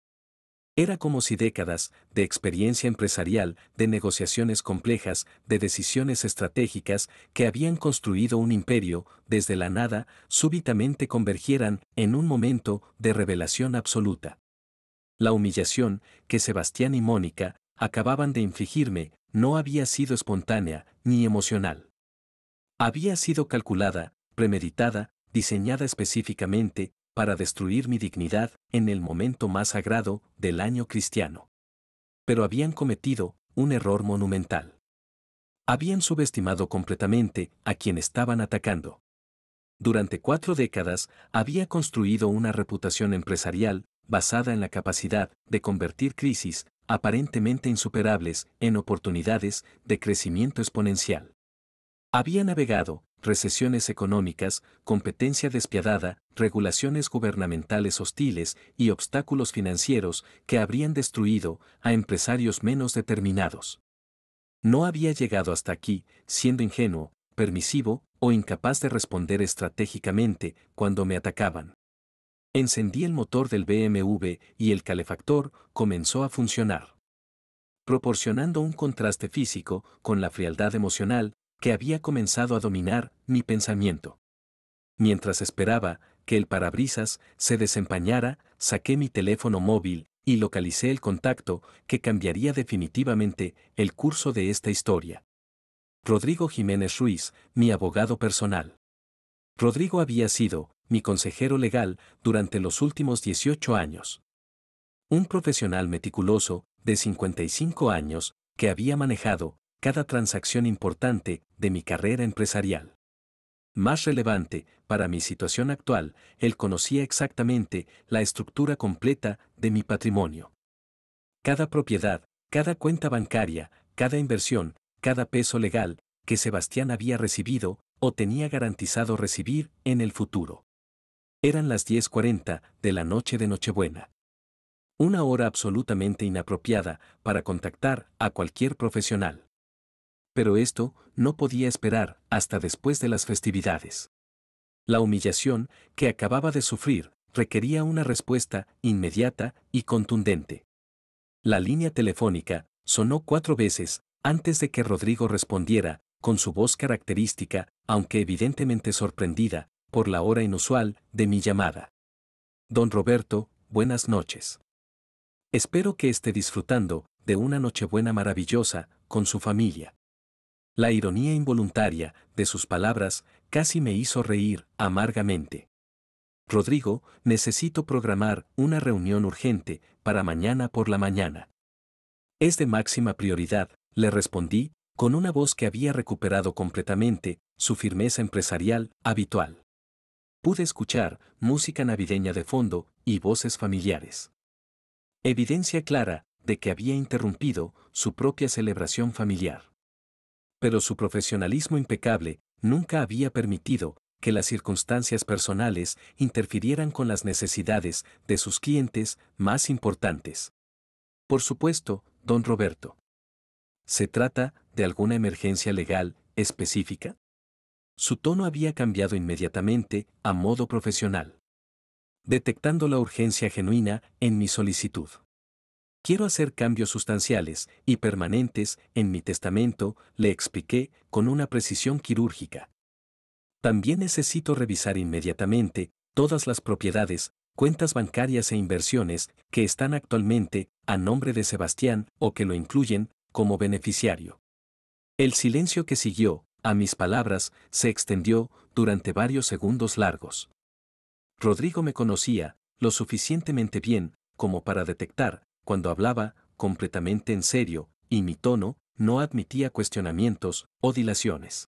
Era como si décadas de experiencia empresarial, de negociaciones complejas, de decisiones estratégicas que habían construido un imperio desde la nada, súbitamente convergieran en un momento de revelación absoluta. La humillación que Sebastián y Mónica acababan de infligirme no había sido espontánea ni emocional. Había sido calculada, premeditada, diseñada específicamente para destruir mi dignidad en el momento más sagrado del año cristiano. Pero habían cometido un error monumental. Habían subestimado completamente a quien estaban atacando. Durante 4 décadas había construido una reputación empresarial basada en la capacidad de convertir crisis aparentemente insuperables en oportunidades de crecimiento exponencial. Había navegado recesiones económicas, competencia despiadada, regulaciones gubernamentales hostiles y obstáculos financieros que habrían destruido a empresarios menos determinados. No había llegado hasta aquí, siendo ingenuo, permisivo o incapaz de responder estratégicamente cuando me atacaban. Encendí el motor del BMW y el calefactor comenzó a funcionar, proporcionando un contraste físico con la frialdad emocional que había comenzado a dominar mi pensamiento. Mientras esperaba que el parabrisas se desempañara, saqué mi teléfono móvil y localicé el contacto que cambiaría definitivamente el curso de esta historia. Rodrigo Jiménez Ruiz, mi abogado personal. Rodrigo había sido mi consejero legal durante los últimos 18 años. Un profesional meticuloso, de 55 años, que había manejado cada transacción importante de mi carrera empresarial. Más relevante, para mi situación actual, él conocía exactamente la estructura completa de mi patrimonio. Cada propiedad, cada cuenta bancaria, cada inversión, cada peso legal que Sebastián había recibido o tenía garantizado recibir en el futuro. Eran las 10:40 de la noche de Nochebuena. Una hora absolutamente inapropiada para contactar a cualquier profesional. Pero esto no podía esperar hasta después de las festividades. La humillación que acababa de sufrir requería una respuesta inmediata y contundente. La línea telefónica sonó 4 veces antes de que Rodrigo respondiera, con su voz característica, aunque evidentemente sorprendida por la hora inusual de mi llamada. Don Roberto, buenas noches. Espero que esté disfrutando de una Nochebuena maravillosa con su familia. La ironía involuntaria de sus palabras casi me hizo reír amargamente. Rodrigo, necesito programar una reunión urgente para mañana por la mañana. Es de máxima prioridad, le respondí, con una voz que había recuperado completamente su firmeza empresarial habitual. Pude escuchar música navideña de fondo y voces familiares. Evidencia clara de que había interrumpido su propia celebración familiar. Pero su profesionalismo impecable nunca había permitido que las circunstancias personales interfirieran con las necesidades de sus clientes más importantes. Por supuesto, don Roberto. ¿Se trata de alguna emergencia legal específica? Su tono había cambiado inmediatamente a modo profesional, detectando la urgencia genuina en mi solicitud. Quiero hacer cambios sustanciales y permanentes en mi testamento, le expliqué con una precisión quirúrgica. También necesito revisar inmediatamente todas las propiedades, cuentas bancarias e inversiones que están actualmente a nombre de Sebastián o que lo incluyen como beneficiario. El silencio que siguió a mis palabras se extendió durante varios segundos largos. Rodrigo me conocía lo suficientemente bien como para detectar, cuando hablaba completamente en serio, y mi tono no admitía cuestionamientos o dilaciones.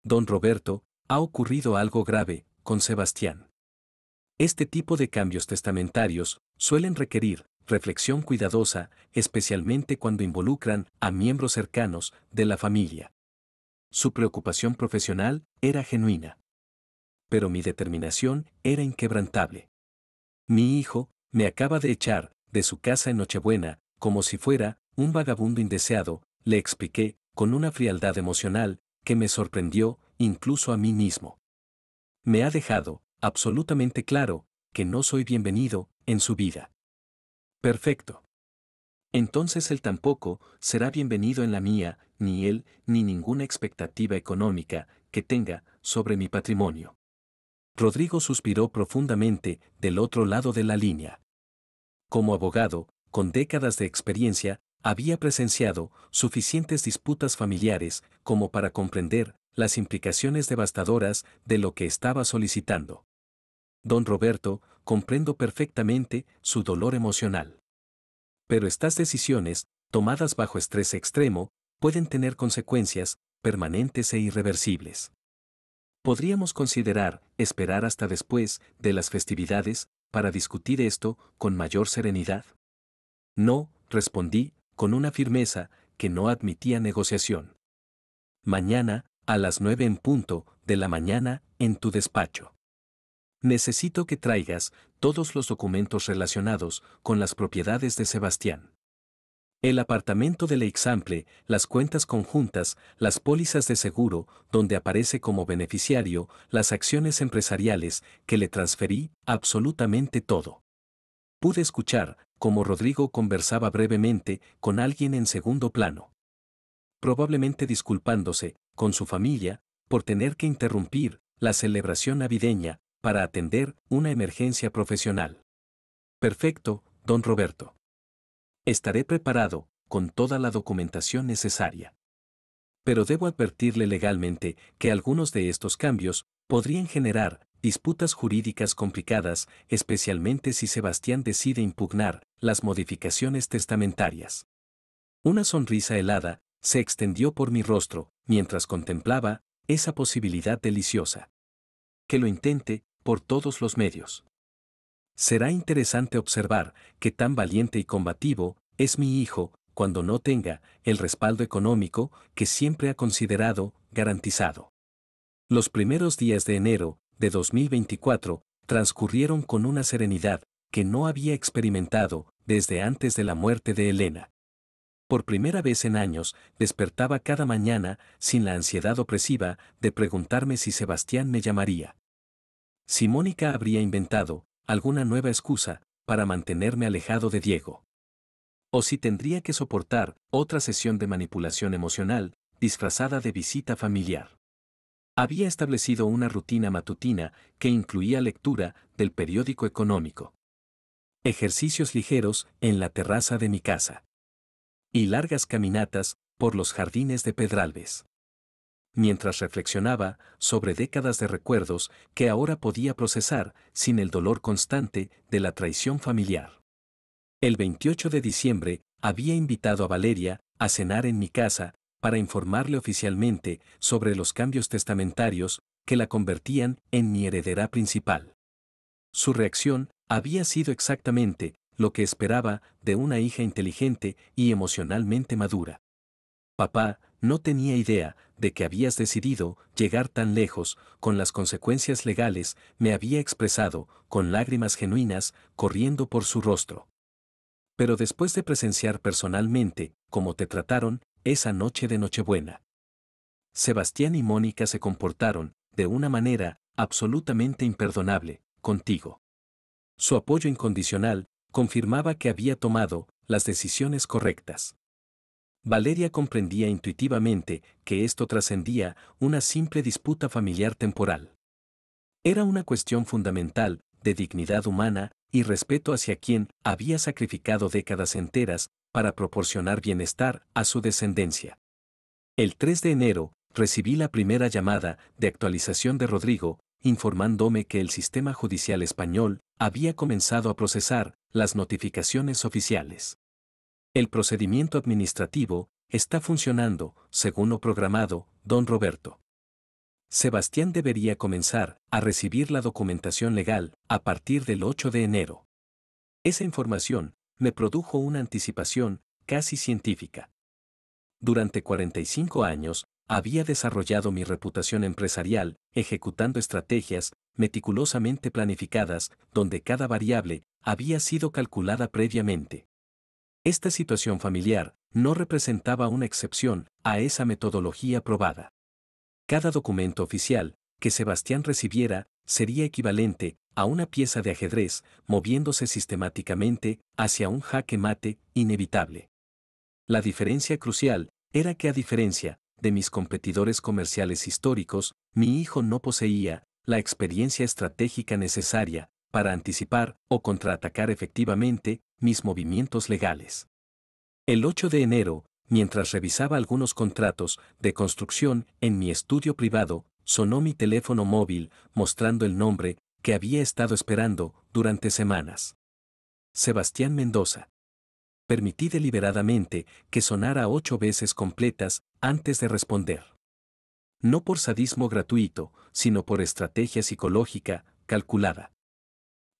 Don Roberto, ha ocurrido algo grave con Sebastián. Este tipo de cambios testamentarios suelen requerir reflexión cuidadosa, especialmente cuando involucran a miembros cercanos de la familia. Su preocupación profesional era genuina. Pero mi determinación era inquebrantable. Mi hijo me acaba de echar de su casa en Nochebuena, como si fuera un vagabundo indeseado, le expliqué, con una frialdad emocional, que me sorprendió, incluso a mí mismo. Me ha dejado, absolutamente claro, que no soy bienvenido en su vida. Perfecto. Entonces él tampoco será bienvenido en la mía, ni él, ni ninguna expectativa económica que tenga sobre mi patrimonio. Rodrigo suspiró profundamente del otro lado de la línea. Como abogado, con décadas de experiencia, había presenciado suficientes disputas familiares como para comprender las implicaciones devastadoras de lo que estaba solicitando. Don Roberto, comprendo perfectamente su dolor emocional. Pero estas decisiones, tomadas bajo estrés extremo, pueden tener consecuencias permanentes e irreversibles. Podríamos considerar esperar hasta después de las festividades para discutir esto con mayor serenidad. No, respondí, con una firmeza que no admitía negociación. Mañana, a las 9 en punto de la mañana, en tu despacho. Necesito que traigas todos los documentos relacionados con las propiedades de Sebastián. El apartamento del Eixample, las cuentas conjuntas, las pólizas de seguro, donde aparece como beneficiario, las acciones empresariales que le transferí, absolutamente todo. Pude escuchar cómo Rodrigo conversaba brevemente con alguien en segundo plano. Probablemente disculpándose con su familia por tener que interrumpir la celebración navideña para atender una emergencia profesional. Perfecto, don Roberto. Estaré preparado con toda la documentación necesaria. Pero debo advertirle legalmente que algunos de estos cambios podrían generar disputas jurídicas complicadas, especialmente si Sebastián decide impugnar las modificaciones testamentarias. Una sonrisa helada se extendió por mi rostro mientras contemplaba esa posibilidad deliciosa. Que lo intente por todos los medios. Será interesante observar qué tan valiente y combativo es mi hijo cuando no tenga el respaldo económico que siempre ha considerado garantizado. Los primeros días de enero de 2024 transcurrieron con una serenidad que no había experimentado desde antes de la muerte de Elena. Por primera vez en años, despertaba cada mañana sin la ansiedad opresiva de preguntarme si Sebastián me llamaría. Si Mónica habría inventado alguna nueva excusa para mantenerme alejado de Diego. O si tendría que soportar otra sesión de manipulación emocional, disfrazada de visita familiar. Había establecido una rutina matutina que incluía lectura del periódico económico, ejercicios ligeros en la terraza de mi casa y largas caminatas por los jardines de Pedralbes. Mientras reflexionaba sobre décadas de recuerdos que ahora podía procesar sin el dolor constante de la traición familiar. El 28 de diciembre había invitado a Valeria a cenar en mi casa para informarle oficialmente sobre los cambios testamentarios que la convertían en mi heredera principal. Su reacción había sido exactamente lo que esperaba de una hija inteligente y emocionalmente madura. Papá, no tenía idea de que habías decidido llegar tan lejos con las consecuencias legales, me había expresado, con lágrimas genuinas corriendo por su rostro. Pero después de presenciar personalmente cómo te trataron esa noche de Nochebuena, Sebastián y Mónica se comportaron de una manera absolutamente imperdonable contigo. Su apoyo incondicional confirmaba que había tomado las decisiones correctas. Valeria comprendía intuitivamente que esto trascendía una simple disputa familiar temporal. Era una cuestión fundamental de dignidad humana y respeto hacia quien había sacrificado décadas enteras para proporcionar bienestar a su descendencia. El 3 de enero, recibí la primera llamada de actualización de Rodrigo, informándome que el sistema judicial español había comenzado a procesar las notificaciones oficiales. El procedimiento administrativo está funcionando, según lo programado, don Roberto. Sebastián debería comenzar a recibir la documentación legal a partir del 8 de enero. Esa información me produjo una anticipación casi científica. Durante 45 años, había desarrollado mi reputación empresarial, ejecutando estrategias meticulosamente planificadas, donde cada variable había sido calculada previamente. Esta situación familiar no representaba una excepción a esa metodología probada. Cada documento oficial que Sebastián recibiera sería equivalente a una pieza de ajedrez moviéndose sistemáticamente hacia un jaque mate inevitable. La diferencia crucial era que, a diferencia de mis competidores comerciales históricos, mi hijo no poseía la experiencia estratégica necesaria para anticipar o contraatacar efectivamente mis movimientos legales. El 8 de enero, mientras revisaba algunos contratos de construcción en mi estudio privado, sonó mi teléfono móvil mostrando el nombre que había estado esperando durante semanas. Sebastián Mendoza. Permití deliberadamente que sonara 8 veces completas antes de responder. No por sadismo gratuito, sino por estrategia psicológica, calculada.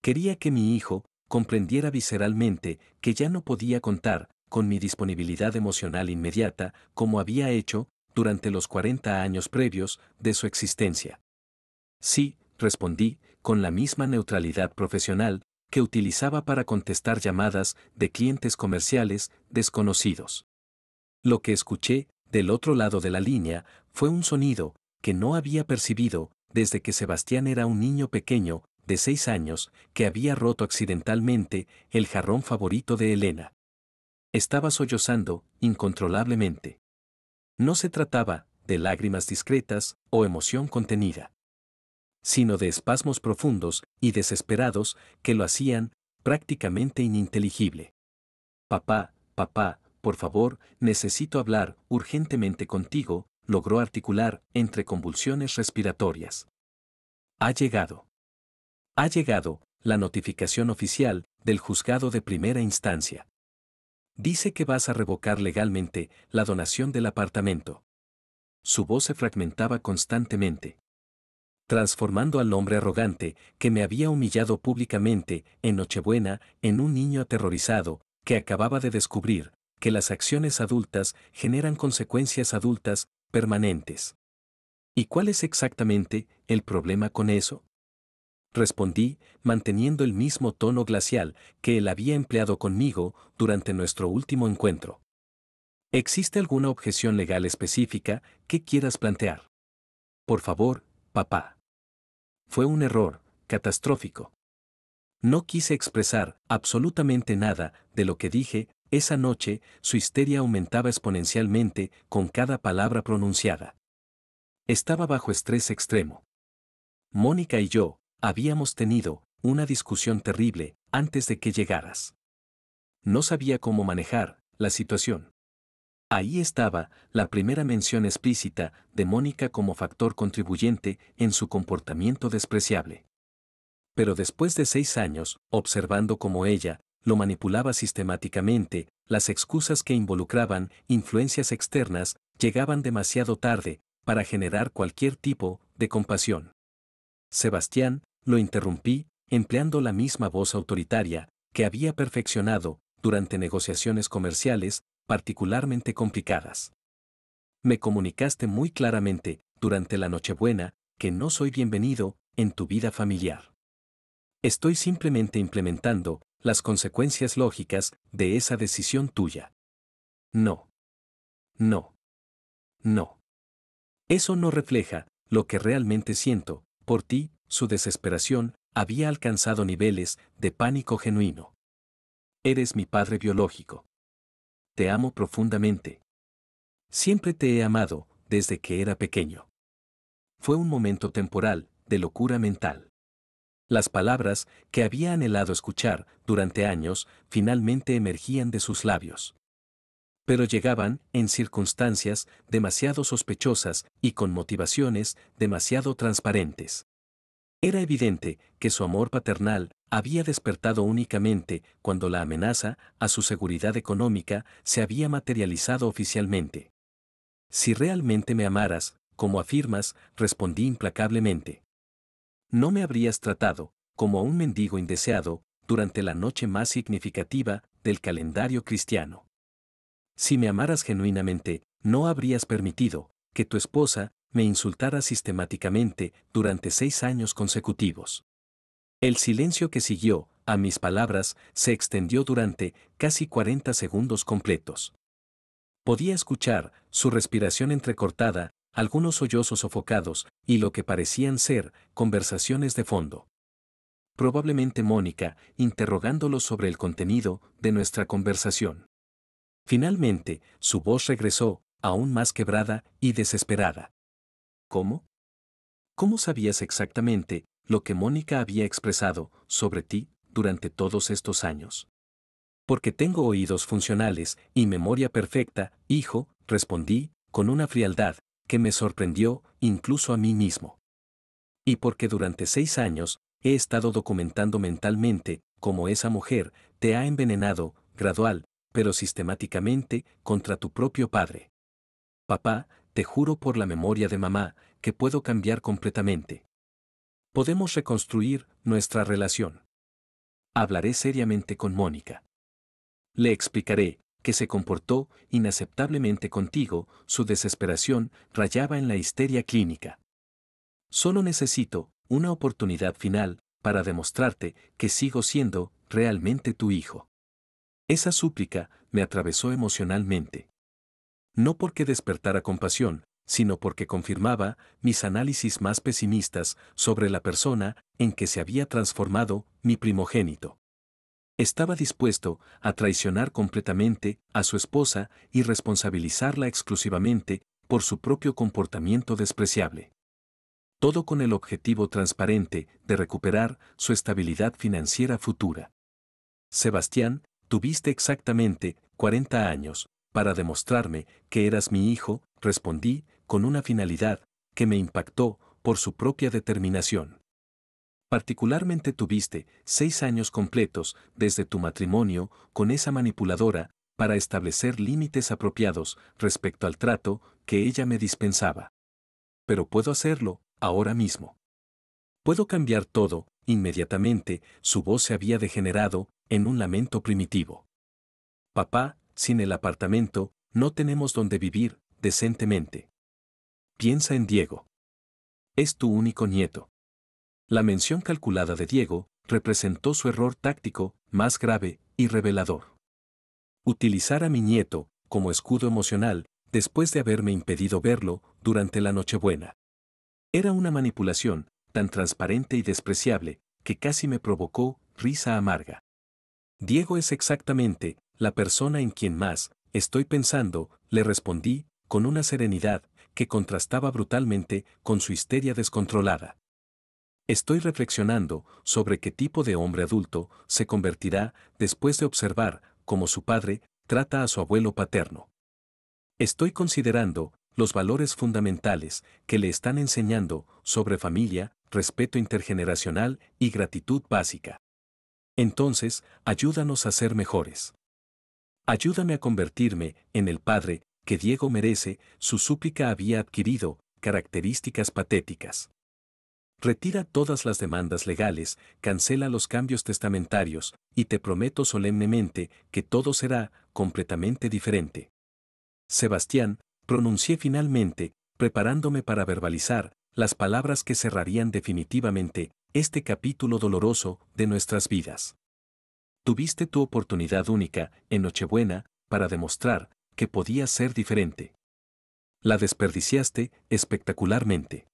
Quería que mi hijo comprendiera visceralmente que ya no podía contar con mi disponibilidad emocional inmediata como había hecho durante los 40 años previos de su existencia. Sí, respondí, con la misma neutralidad profesional que utilizaba para contestar llamadas de clientes comerciales desconocidos. Lo que escuché del otro lado de la línea fue un sonido que no había percibido desde que Sebastián era un niño pequeño de 6 años que había roto accidentalmente el jarrón favorito de Elena. Estaba sollozando incontrolablemente. No se trataba de lágrimas discretas o emoción contenida, sino de espasmos profundos y desesperados que lo hacían prácticamente ininteligible. Papá, papá, por favor, necesito hablar urgentemente contigo, logró articular entre convulsiones respiratorias. Ha llegado. Ha llegado la notificación oficial del juzgado de primera instancia. Dice que vas a revocar legalmente la donación del apartamento. Su voz se fragmentaba constantemente, transformando al hombre arrogante que me había humillado públicamente en Nochebuena en un niño aterrorizado que acababa de descubrir que las acciones adultas generan consecuencias adultas permanentes. ¿Y cuál es exactamente el problema con eso? Respondí, manteniendo el mismo tono glacial que él había empleado conmigo durante nuestro último encuentro. ¿Existe alguna objeción legal específica que quieras plantear? Por favor, papá. Fue un error catastrófico. No quise expresar absolutamente nada de lo que dije. Esa noche su histeria aumentaba exponencialmente con cada palabra pronunciada. Estaba bajo estrés extremo. Mónica y yo habíamos tenido una discusión terrible antes de que llegaras. No sabía cómo manejar la situación. Ahí estaba la primera mención explícita de Mónica como factor contribuyente en su comportamiento despreciable. Pero después de 6 años, observando cómo ella lo manipulaba sistemáticamente, las excusas que involucraban influencias externas llegaban demasiado tarde para generar cualquier tipo de compasión. Sebastián, lo interrumpí, empleando la misma voz autoritaria que había perfeccionado durante negociaciones comerciales particularmente complicadas. Me comunicaste muy claramente durante la Nochebuena que no soy bienvenido en tu vida familiar. Estoy simplemente implementando las consecuencias lógicas de esa decisión tuya. No. No. No. Eso no refleja lo que realmente siento por ti. Su desesperación había alcanzado niveles de pánico genuino. Eres mi padre biológico. Te amo profundamente. Siempre te he amado, desde que era pequeño. Fue un momento temporal, de locura mental. Las palabras que había anhelado escuchar durante años finalmente emergían de sus labios. Pero llegaban en circunstancias demasiado sospechosas y con motivaciones demasiado transparentes. Era evidente que su amor paternal había despertado únicamente cuando la amenaza a su seguridad económica se había materializado oficialmente. Si realmente me amaras, como afirmas, respondí implacablemente. No me habrías tratado como a un mendigo indeseado durante la noche más significativa del calendario cristiano. Si me amaras genuinamente, no habrías permitido que tu esposa me insultara sistemáticamente durante 6 años consecutivos. El silencio que siguió a mis palabras, se extendió durante casi 40 segundos completos. Podía escuchar su respiración entrecortada, algunos sollozos sofocados y lo que parecían ser conversaciones de fondo. Probablemente Mónica, interrogándolo sobre el contenido de nuestra conversación. Finalmente, su voz regresó, aún más quebrada y desesperada. ¿Cómo? ¿Cómo sabías exactamente lo que Mónica había expresado sobre ti durante todos estos años? Porque tengo oídos funcionales y memoria perfecta, hijo, respondí, con una frialdad que me sorprendió incluso a mí mismo. Y porque durante 6 años he estado documentando mentalmente cómo esa mujer te ha envenenado, gradual, pero sistemáticamente, contra tu propio padre. Papá, te juro por la memoria de mamá, que puedo cambiar completamente. Podemos reconstruir nuestra relación. Hablaré seriamente con Mónica. Le explicaré que se comportó inaceptablemente contigo, su desesperación rayaba en la histeria clínica. Solo necesito una oportunidad final para demostrarte que sigo siendo realmente tu hijo. Esa súplica me atravesó emocionalmente. No porque despertara compasión, sino porque confirmaba mis análisis más pesimistas sobre la persona en que se había transformado mi primogénito. Estaba dispuesto a traicionar completamente a su esposa y responsabilizarla exclusivamente por su propio comportamiento despreciable. Todo con el objetivo transparente de recuperar su estabilidad financiera futura. Sebastián, tuviste exactamente 40 años para demostrarme que eras mi hijo, respondí, con una finalidad que me impactó por su propia determinación. Particularmente tuviste 6 años completos desde tu matrimonio con esa manipuladora para establecer límites apropiados respecto al trato que ella me dispensaba. Pero puedo hacerlo, ahora mismo. Puedo cambiar todo, inmediatamente, su voz se había degenerado en un lamento primitivo. Papá, sin el apartamento, no tenemos donde vivir decentemente. Piensa en Diego. Es tu único nieto. La mención calculada de Diego representó su error táctico más grave y revelador. Utilizar a mi nieto como escudo emocional después de haberme impedido verlo durante la Nochebuena. Era una manipulación tan transparente y despreciable que casi me provocó risa amarga. Diego es exactamente la persona en quien más estoy pensando, le respondí, con una serenidad que contrastaba brutalmente con su histeria descontrolada. Estoy reflexionando sobre qué tipo de hombre adulto se convertirá después de observar cómo su padre trata a su abuelo paterno. Estoy considerando los valores fundamentales que le están enseñando sobre familia, respeto intergeneracional y gratitud básica. Entonces, ayúdanos a ser mejores. Ayúdame a convertirme en el padre que Diego merece. Su súplica había adquirido características patéticas. Retira todas las demandas legales, cancela los cambios testamentarios, y te prometo solemnemente que todo será completamente diferente. Sebastián, pronuncié finalmente, preparándome para verbalizar las palabras que cerrarían definitivamente este capítulo doloroso de nuestras vidas. Tuviste tu oportunidad única, en Nochebuena, para demostrar que podías ser diferente. La desperdiciaste espectacularmente.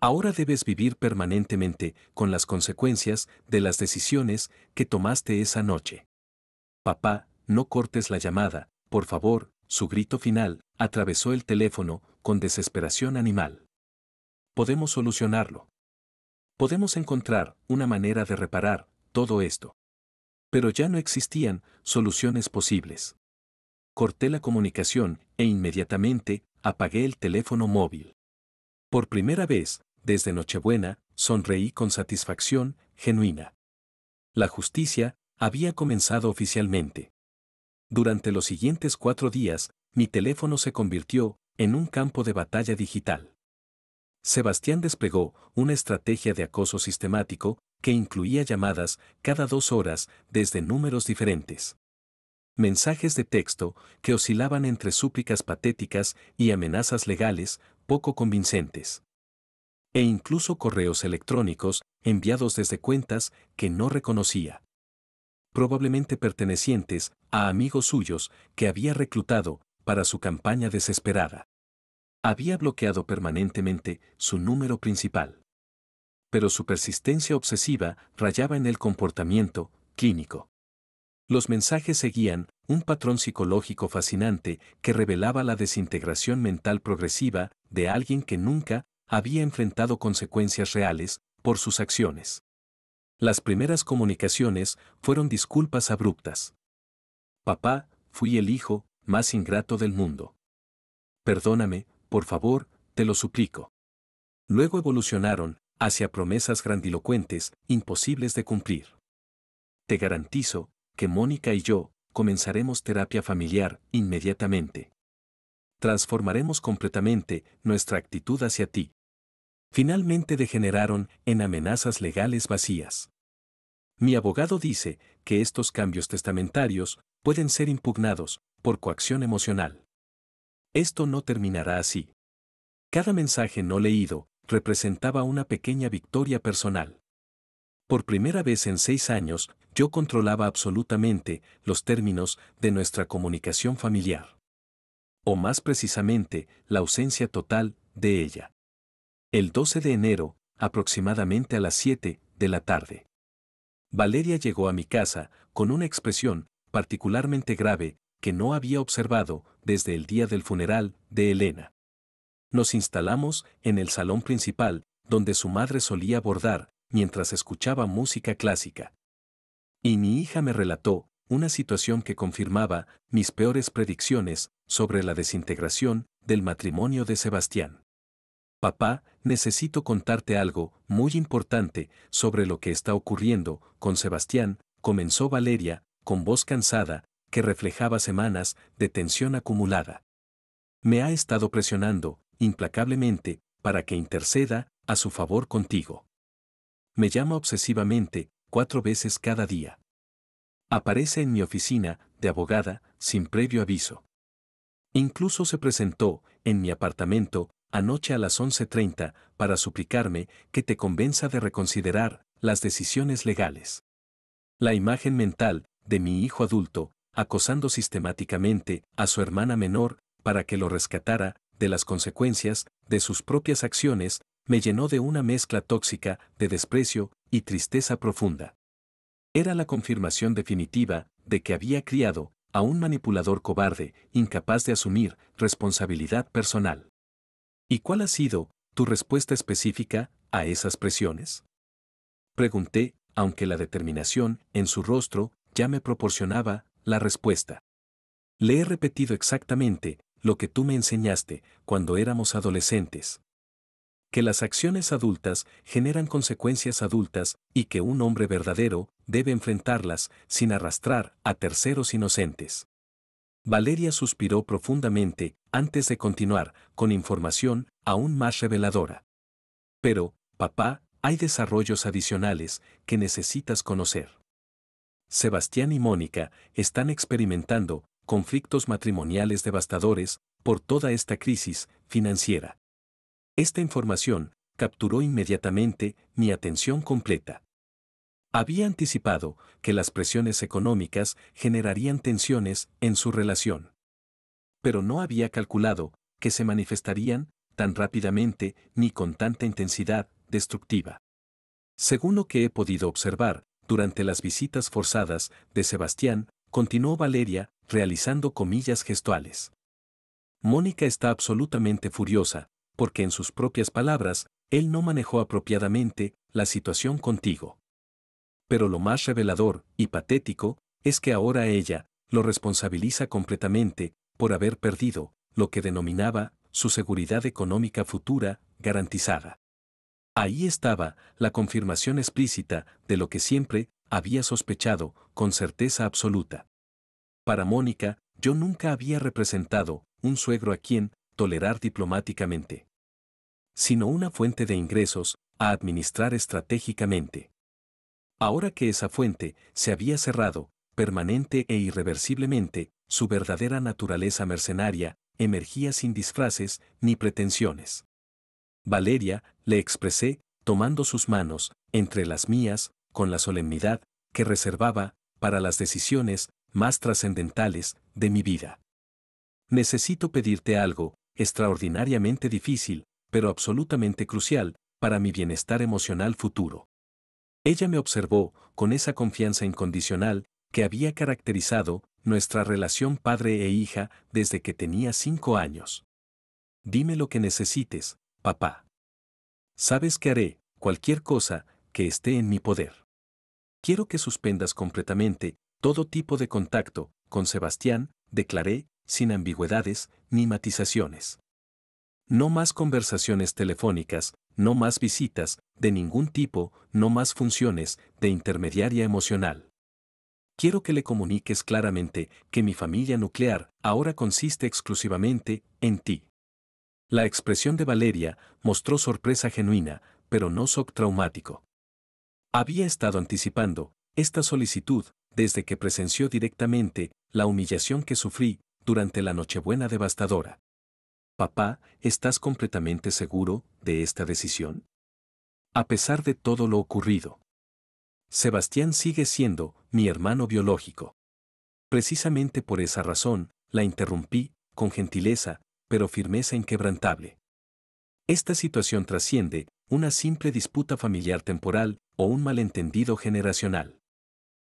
Ahora debes vivir permanentemente con las consecuencias de las decisiones que tomaste esa noche. Papá, no cortes la llamada, por favor. Su grito final atravesó el teléfono con desesperación animal. Podemos solucionarlo. Podemos encontrar una manera de reparar todo esto. Pero ya no existían soluciones posibles. Corté la comunicación e inmediatamente apagué el teléfono móvil. Por primera vez, desde Nochebuena, sonreí con satisfacción genuina. La justicia había comenzado oficialmente. Durante los siguientes 4 días, mi teléfono se convirtió en un campo de batalla digital. Sebastián desplegó una estrategia de acoso sistemático que incluía llamadas cada 2 horas desde números diferentes. Mensajes de texto que oscilaban entre súplicas patéticas y amenazas legales poco convincentes. e incluso correos electrónicos enviados desde cuentas que no reconocía, probablemente pertenecientes a amigos suyos que había reclutado para su campaña desesperada. Había bloqueado permanentemente su número principal. Pero su persistencia obsesiva rayaba en el comportamiento clínico. Los mensajes seguían un patrón psicológico fascinante que revelaba la desintegración mental progresiva de alguien que nunca había enfrentado consecuencias reales por sus acciones. Las primeras comunicaciones fueron disculpas abruptas. Papá, fui el hijo más ingrato del mundo. Perdóname, por favor, te lo suplico. Luego evolucionaron hacia promesas grandilocuentes, imposibles de cumplir. Te garantizo que Mónica y yo comenzaremos terapia familiar inmediatamente. Transformaremos completamente nuestra actitud hacia ti. Finalmente degeneraron en amenazas legales vacías. Mi abogado dice que estos cambios testamentarios pueden ser impugnados por coacción emocional. Esto no terminará así. Cada mensaje no leído representaba una pequeña victoria personal. Por primera vez en 6 años, yo controlaba absolutamente los términos de nuestra comunicación familiar. O más precisamente, la ausencia total de ella. El 12 de enero, aproximadamente a las 7 de la tarde. Valeria llegó a mi casa con una expresión particularmente grave que no había observado desde el día del funeral de Elena. Nos instalamos en el salón principal, donde su madre solía bordar, mientras escuchaba música clásica. Y mi hija me relató una situación que confirmaba mis peores predicciones sobre la desintegración del matrimonio de Sebastián. Papá, necesito contarte algo muy importante sobre lo que está ocurriendo con Sebastián, comenzó Valeria, con voz cansada, que reflejaba semanas de tensión acumulada. Me ha estado presionando, implacablemente, para que interceda a su favor contigo. Me llama obsesivamente, 4 veces cada día. Aparece en mi oficina, de abogada, sin previo aviso. Incluso se presentó, en mi apartamento, anoche a las 11:30, para suplicarme que te convenza de reconsiderar las decisiones legales. La imagen mental de mi hijo adulto, acosando sistemáticamente a su hermana menor para que lo rescatara de las consecuencias de sus propias acciones, me llenó de una mezcla tóxica de desprecio y tristeza profunda. Era la confirmación definitiva de que había criado a un manipulador cobarde, incapaz de asumir responsabilidad personal. ¿Y cuál ha sido tu respuesta específica a esas presiones? Pregunté, aunque la determinación en su rostro ya me proporcionaba la respuesta. Le he repetido exactamente lo que tú me enseñaste cuando éramos adolescentes. Que las acciones adultas generan consecuencias adultas y que un hombre verdadero debe enfrentarlas sin arrastrar a terceros inocentes. Valeria suspiró profundamente antes de continuar con información aún más reveladora. Pero, papá, hay desarrollos adicionales que necesitas conocer. Sebastián y Mónica están experimentando conflictos matrimoniales devastadores por toda esta crisis financiera. Esta información capturó inmediatamente mi atención completa. Había anticipado que las presiones económicas generarían tensiones en su relación. Pero no había calculado que se manifestarían tan rápidamente ni con tanta intensidad destructiva. Según lo que he podido observar, durante las visitas forzadas de Sebastián, continuó Valeria realizando comillas gestuales. Mónica está absolutamente furiosa, porque en sus propias palabras, él no manejó apropiadamente la situación contigo. Pero lo más revelador y patético es que ahora ella lo responsabiliza completamente por haber perdido lo que denominaba su seguridad económica futura garantizada. Ahí estaba la confirmación explícita de lo que siempre había sospechado con certeza absoluta. Para Mónica, yo nunca había representado un suegro a quien tolerar diplomáticamente, sino una fuente de ingresos a administrar estratégicamente. Ahora que esa fuente se había cerrado, permanente e irreversiblemente, su verdadera naturaleza mercenaria emergía sin disfraces ni pretensiones. Valeria, le expresé, tomando sus manos, entre las mías, con la solemnidad que reservaba para las decisiones más trascendentales de mi vida. Necesito pedirte algo, extraordinariamente difícil, pero absolutamente crucial, para mi bienestar emocional futuro. Ella me observó, con esa confianza incondicional que había caracterizado nuestra relación padre e hija desde que tenía 5 años. Dime lo que necesites, papá. Sabes que haré cualquier cosa que esté en mi poder. Quiero que suspendas completamente todo tipo de contacto con Sebastián, declaré, sin ambigüedades ni matizaciones. No más conversaciones telefónicas, no más visitas, de ningún tipo, no más funciones de intermediaria emocional. Quiero que le comuniques claramente que mi familia nuclear ahora consiste exclusivamente en ti. La expresión de Valeria mostró sorpresa genuina, pero no shock traumático. Había estado anticipando esta solicitud desde que presenció directamente la humillación que sufrí durante la Nochebuena devastadora. Papá, ¿estás completamente seguro de esta decisión? A pesar de todo lo ocurrido, Sebastián sigue siendo mi hermano biológico. Precisamente por esa razón, la interrumpí, con gentileza, pero firmeza inquebrantable. Esta situación trasciende una simple disputa familiar temporal o un malentendido generacional.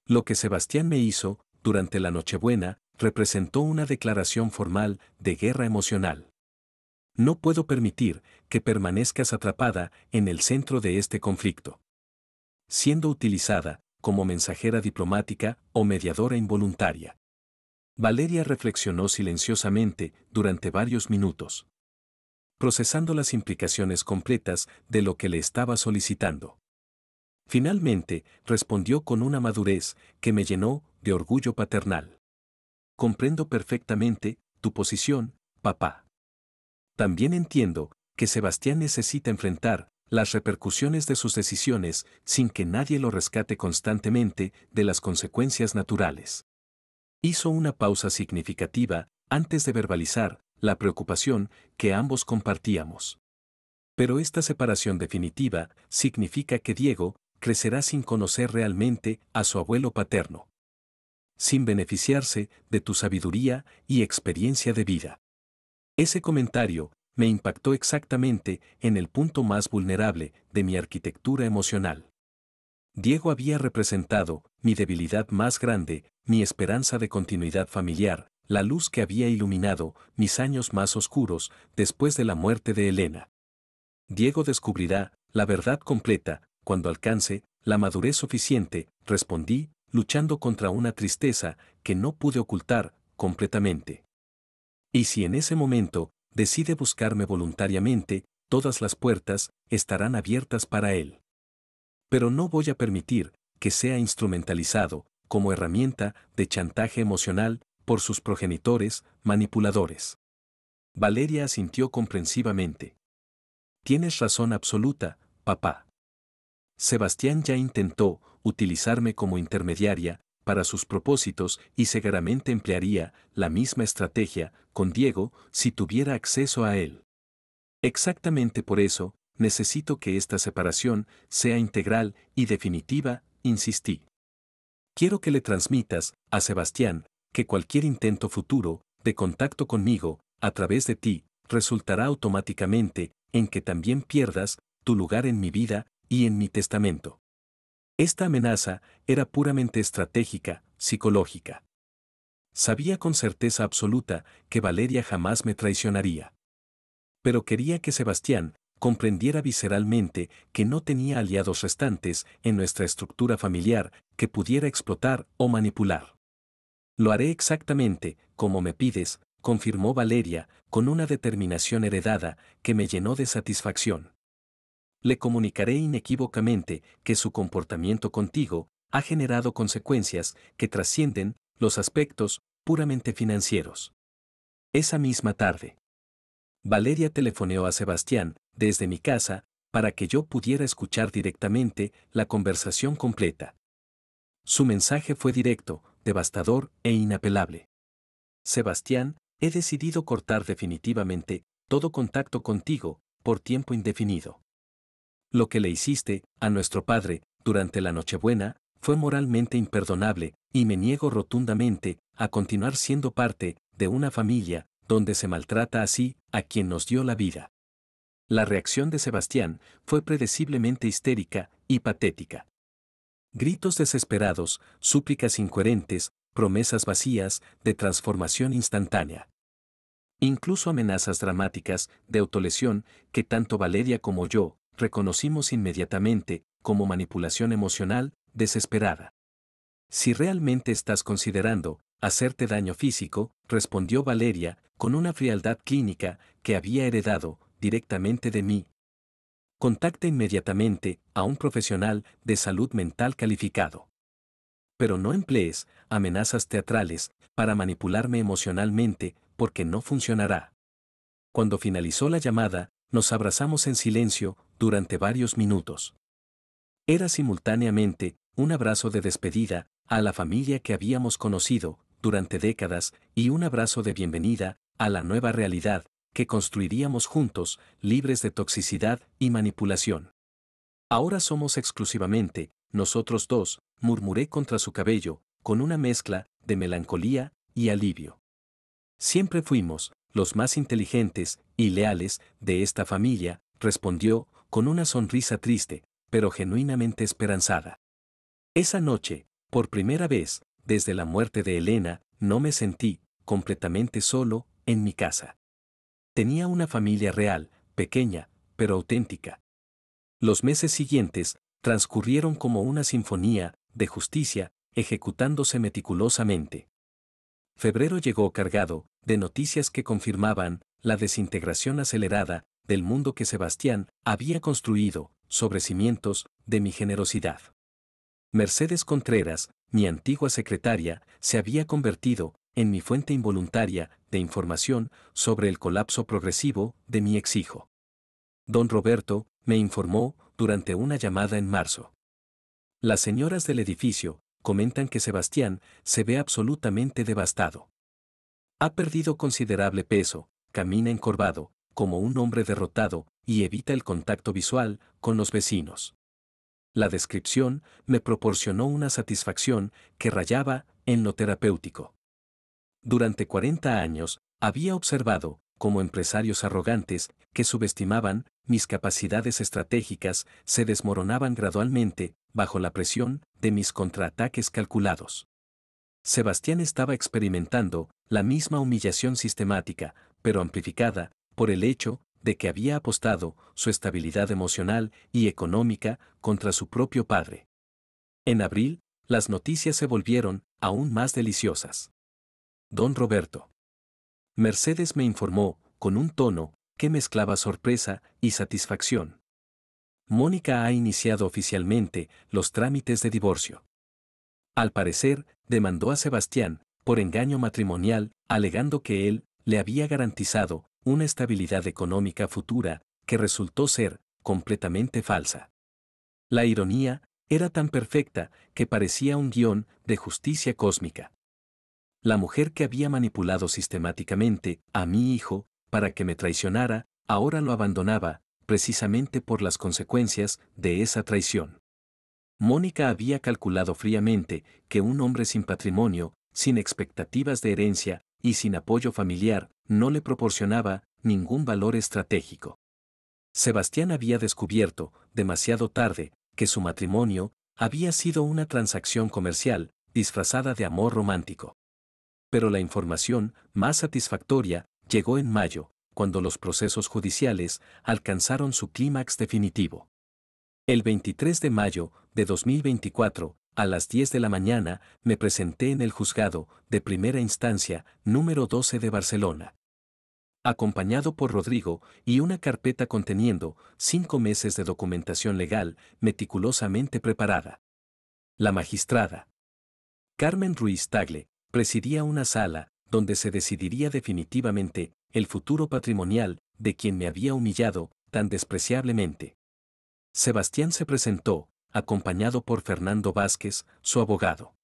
Lo que Sebastián me hizo, durante la Nochebuena, representó una declaración formal de guerra emocional. No puedo permitir que permanezcas atrapada en el centro de este conflicto, siendo utilizada como mensajera diplomática o mediadora involuntaria. Valeria reflexionó silenciosamente durante varios minutos, procesando las implicaciones completas de lo que le estaba solicitando. Finalmente, respondió con una madurez que me llenó de orgullo paternal. Comprendo perfectamente tu posición, papá. También entiendo que Sebastián necesita enfrentar las repercusiones de sus decisiones sin que nadie lo rescate constantemente de las consecuencias naturales. Hizo una pausa significativa antes de verbalizar la preocupación que ambos compartíamos. Pero esta separación definitiva significa que Diego crecerá sin conocer realmente a su abuelo paterno, sin beneficiarse de tu sabiduría y experiencia de vida. Ese comentario me impactó exactamente en el punto más vulnerable de mi arquitectura emocional. Diego había representado mi debilidad más grande, mi esperanza de continuidad familiar, la luz que había iluminado mis años más oscuros después de la muerte de Elena. Diego descubrirá la verdad completa cuando alcance la madurez suficiente, respondí, luchando contra una tristeza que no pude ocultar completamente. Y si en ese momento decide buscarme voluntariamente, todas las puertas estarán abiertas para él. Pero no voy a permitir que sea instrumentalizado como herramienta de chantaje emocional por sus progenitores manipuladores. Valeria asintió comprensivamente. Tienes razón absoluta, papá. Sebastián ya intentó utilizarme como intermediaria para sus propósitos y seguramente emplearía la misma estrategia con Diego si tuviera acceso a él. Exactamente por eso, necesito que esta separación sea integral y definitiva, insistí. Quiero que le transmitas a Sebastián que cualquier intento futuro de contacto conmigo, a través de ti, resultará automáticamente en que también pierdas tu lugar en mi vida y en mi testamento. Esta amenaza era puramente estratégica, psicológica. Sabía con certeza absoluta que Valeria jamás me traicionaría. Pero quería que Sebastián comprendiera visceralmente que no tenía aliados restantes en nuestra estructura familiar que pudiera explotar o manipular. Lo haré exactamente como me pides, confirmó Valeria, con una determinación heredada que me llenó de satisfacción. Le comunicaré inequívocamente que su comportamiento contigo ha generado consecuencias que trascienden los aspectos puramente financieros. Esa misma tarde, Valeria telefoneó a Sebastián desde mi casa para que yo pudiera escuchar directamente la conversación completa. Su mensaje fue directo, devastador e inapelable. Sebastián, he decidido cortar definitivamente todo contacto contigo, por tiempo indefinido. Lo que le hiciste a nuestro padre durante la Nochebuena fue moralmente imperdonable, y me niego rotundamente a continuar siendo parte de una familia donde se maltrata así a quien nos dio la vida. La reacción de Sebastián fue predeciblemente histérica y patética. Gritos desesperados, súplicas incoherentes, promesas vacías de transformación instantánea. Incluso amenazas dramáticas de autolesión que tanto Valeria como yo reconocimos inmediatamente como manipulación emocional desesperada. Si realmente estás considerando hacerte daño físico, respondió Valeria con una frialdad clínica que había heredado directamente de mí. Contacta inmediatamente a un profesional de salud mental calificado. Pero no emplees amenazas teatrales para manipularme emocionalmente, porque no funcionará. Cuando finalizó la llamada, nos abrazamos en silencio durante varios minutos. Era simultáneamente un abrazo de despedida a la familia que habíamos conocido durante décadas y un abrazo de bienvenida a la nueva realidad que construiríamos juntos, libres de toxicidad y manipulación. Ahora somos exclusivamente nosotros dos, murmuré contra su cabello, con una mezcla de melancolía y alivio. Siempre fuimos los más inteligentes y leales de esta familia, respondió, con una sonrisa triste, pero genuinamente esperanzada. Esa noche, por primera vez, desde la muerte de Elena, no me sentí completamente solo en mi casa. Tenía una familia real, pequeña, pero auténtica. Los meses siguientes transcurrieron como una sinfonía de justicia, ejecutándose meticulosamente. Febrero llegó cargado de noticias que confirmaban la desintegración acelerada del mundo que Sebastián había construido sobre cimientos de mi generosidad. Mercedes Contreras, mi antigua secretaria, se había convertido en mi fuente involuntaria de información sobre el colapso progresivo de mi ex-hijo. Don Roberto me informó durante una llamada en marzo. Las señoras del edificio comentan que Sebastián se ve absolutamente devastado. Ha perdido considerable peso, camina encorvado, como un hombre derrotado, y evita el contacto visual con los vecinos. La descripción me proporcionó una satisfacción que rayaba en lo terapéutico. Durante 40 años, había observado, como empresarios arrogantes, que subestimaban mis capacidades estratégicas, se desmoronaban gradualmente, bajo la presión de mis contraataques calculados. Sebastián estaba experimentando la misma humillación sistemática, pero amplificada, por el hecho de que había apostado su estabilidad emocional y económica contra su propio padre. En abril, las noticias se volvieron aún más deliciosas. Don Roberto. Mercedes me informó, con un tono que mezclaba sorpresa y satisfacción. Mónica ha iniciado oficialmente los trámites de divorcio. Al parecer, demandó a Sebastián por engaño matrimonial, alegando que él le había garantizado una estabilidad económica futura que resultó ser completamente falsa. La ironía era tan perfecta que parecía un guión de justicia cósmica. La mujer que había manipulado sistemáticamente a mi hijo para que me traicionara, ahora lo abandonaba, precisamente por las consecuencias de esa traición. Mónica había calculado fríamente que un hombre sin patrimonio, sin expectativas de herencia y sin apoyo familiar, no le proporcionaba ningún valor estratégico. Sebastián había descubierto, demasiado tarde, que su matrimonio había sido una transacción comercial, disfrazada de amor romántico. Pero la información más satisfactoria llegó en mayo, cuando los procesos judiciales alcanzaron su clímax definitivo. El 23 de mayo de 2024, a las 10 de la mañana, me presenté en el juzgado de primera instancia, número 12 de Barcelona. Acompañado por Rodrigo y una carpeta conteniendo 5 meses de documentación legal meticulosamente preparada. La magistrada Carmen Ruiz Tagle presidía una sala donde se decidiría definitivamente el futuro patrimonial de quien me había humillado tan despreciablemente. Sebastián se presentó, acompañado por Fernando Vázquez, su abogado.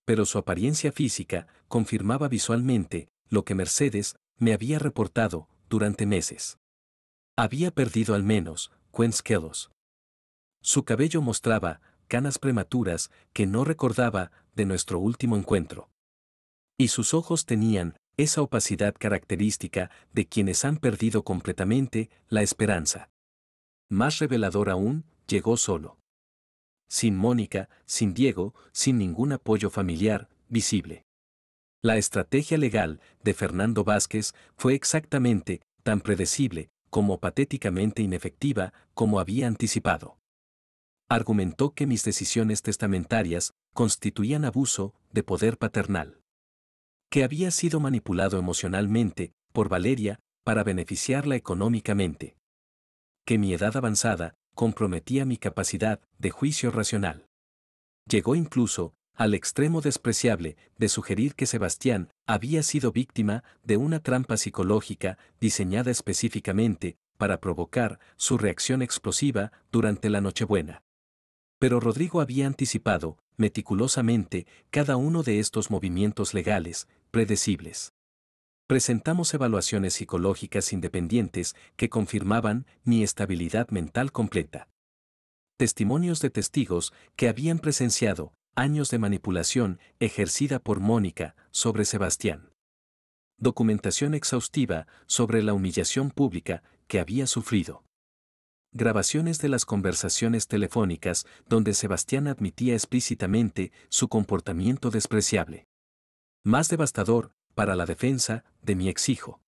Pero su apariencia física confirmaba visualmente lo que Mercedes me había reportado durante meses. Había perdido al menos 15 kilos. Su cabello mostraba canas prematuras que no recordaba de nuestro último encuentro. Y sus ojos tenían esa opacidad característica de quienes han perdido completamente la esperanza. Más revelador aún, llegó solo. Sin Mónica, sin Diego, sin ningún apoyo familiar visible. La estrategia legal de Fernando Vázquez fue exactamente tan predecible como patéticamente inefectiva como había anticipado. Argumentó que mis decisiones testamentarias constituían abuso de poder paternal. Que había sido manipulado emocionalmente por Valeria para beneficiarla económicamente. Que mi edad avanzada comprometía mi capacidad de juicio racional. Llegó incluso al extremo despreciable de sugerir que Sebastián había sido víctima de una trampa psicológica diseñada específicamente para provocar su reacción explosiva durante la Nochebuena. Pero Rodrigo había anticipado, meticulosamente, cada uno de estos movimientos legales, predecibles. Presentamos evaluaciones psicológicas independientes que confirmaban mi estabilidad mental completa. Testimonios de testigos que habían presenciado años de manipulación ejercida por Mónica sobre Sebastián. Documentación exhaustiva sobre la humillación pública que había sufrido. Grabaciones de las conversaciones telefónicas donde Sebastián admitía explícitamente su comportamiento despreciable. Más devastador, para la defensa de mi ex-hijo.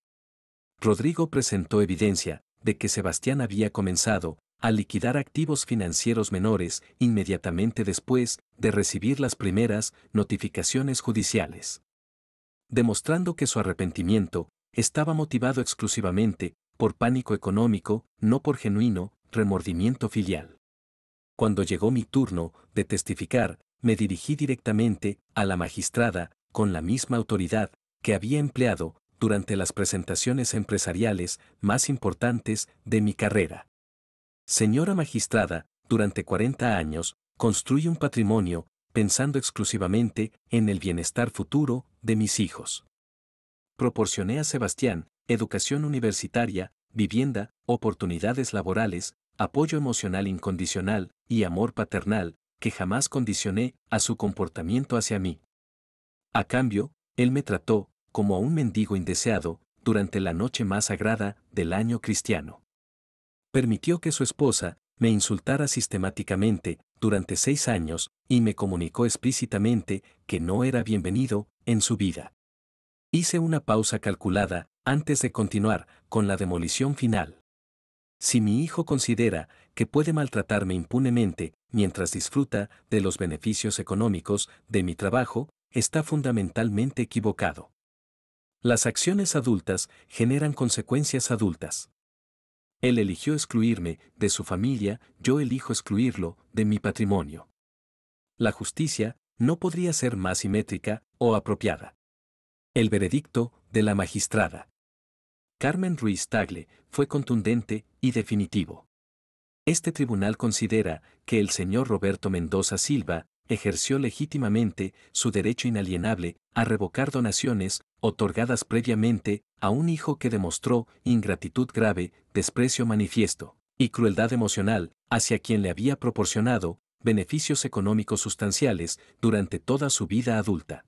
Rodrigo presentó evidencia de que Sebastián había comenzado a liquidar activos financieros menores inmediatamente después de recibir las primeras notificaciones judiciales. Demostrando que su arrepentimiento estaba motivado exclusivamente por pánico económico, no por genuino remordimiento filial. Cuando llegó mi turno de testificar, me dirigí directamente a la magistrada con la misma autoridad que había empleado durante las presentaciones empresariales más importantes de mi carrera. Señora magistrada, durante 40 años, construí un patrimonio pensando exclusivamente en el bienestar futuro de mis hijos. Proporcioné a Sebastián educación universitaria, vivienda, oportunidades laborales, apoyo emocional incondicional y amor paternal, que jamás condicioné a su comportamiento hacia mí. A cambio, él me trató como a un mendigo indeseado durante la noche más sagrada del año cristiano. Permitió que su esposa me insultara sistemáticamente durante 6 años y me comunicó explícitamente que no era bienvenido en su vida. Hice una pausa calculada antes de continuar con la demolición final. Si mi hijo considera que puede maltratarme impunemente mientras disfruta de los beneficios económicos de mi trabajo, está fundamentalmente equivocado. Las acciones adultas generan consecuencias adultas. Él eligió excluirme de su familia, yo elijo excluirlo de mi patrimonio. La justicia no podría ser más simétrica o apropiada. El veredicto de la magistrada Carmen Ruiz Tagle fue contundente y definitivo. Este tribunal considera que el señor Roberto Mendoza Silva ejerció legítimamente su derecho inalienable a revocar donaciones otorgadas previamente a un hijo que demostró ingratitud grave, desprecio manifiesto y crueldad emocional hacia quien le había proporcionado beneficios económicos sustanciales durante toda su vida adulta.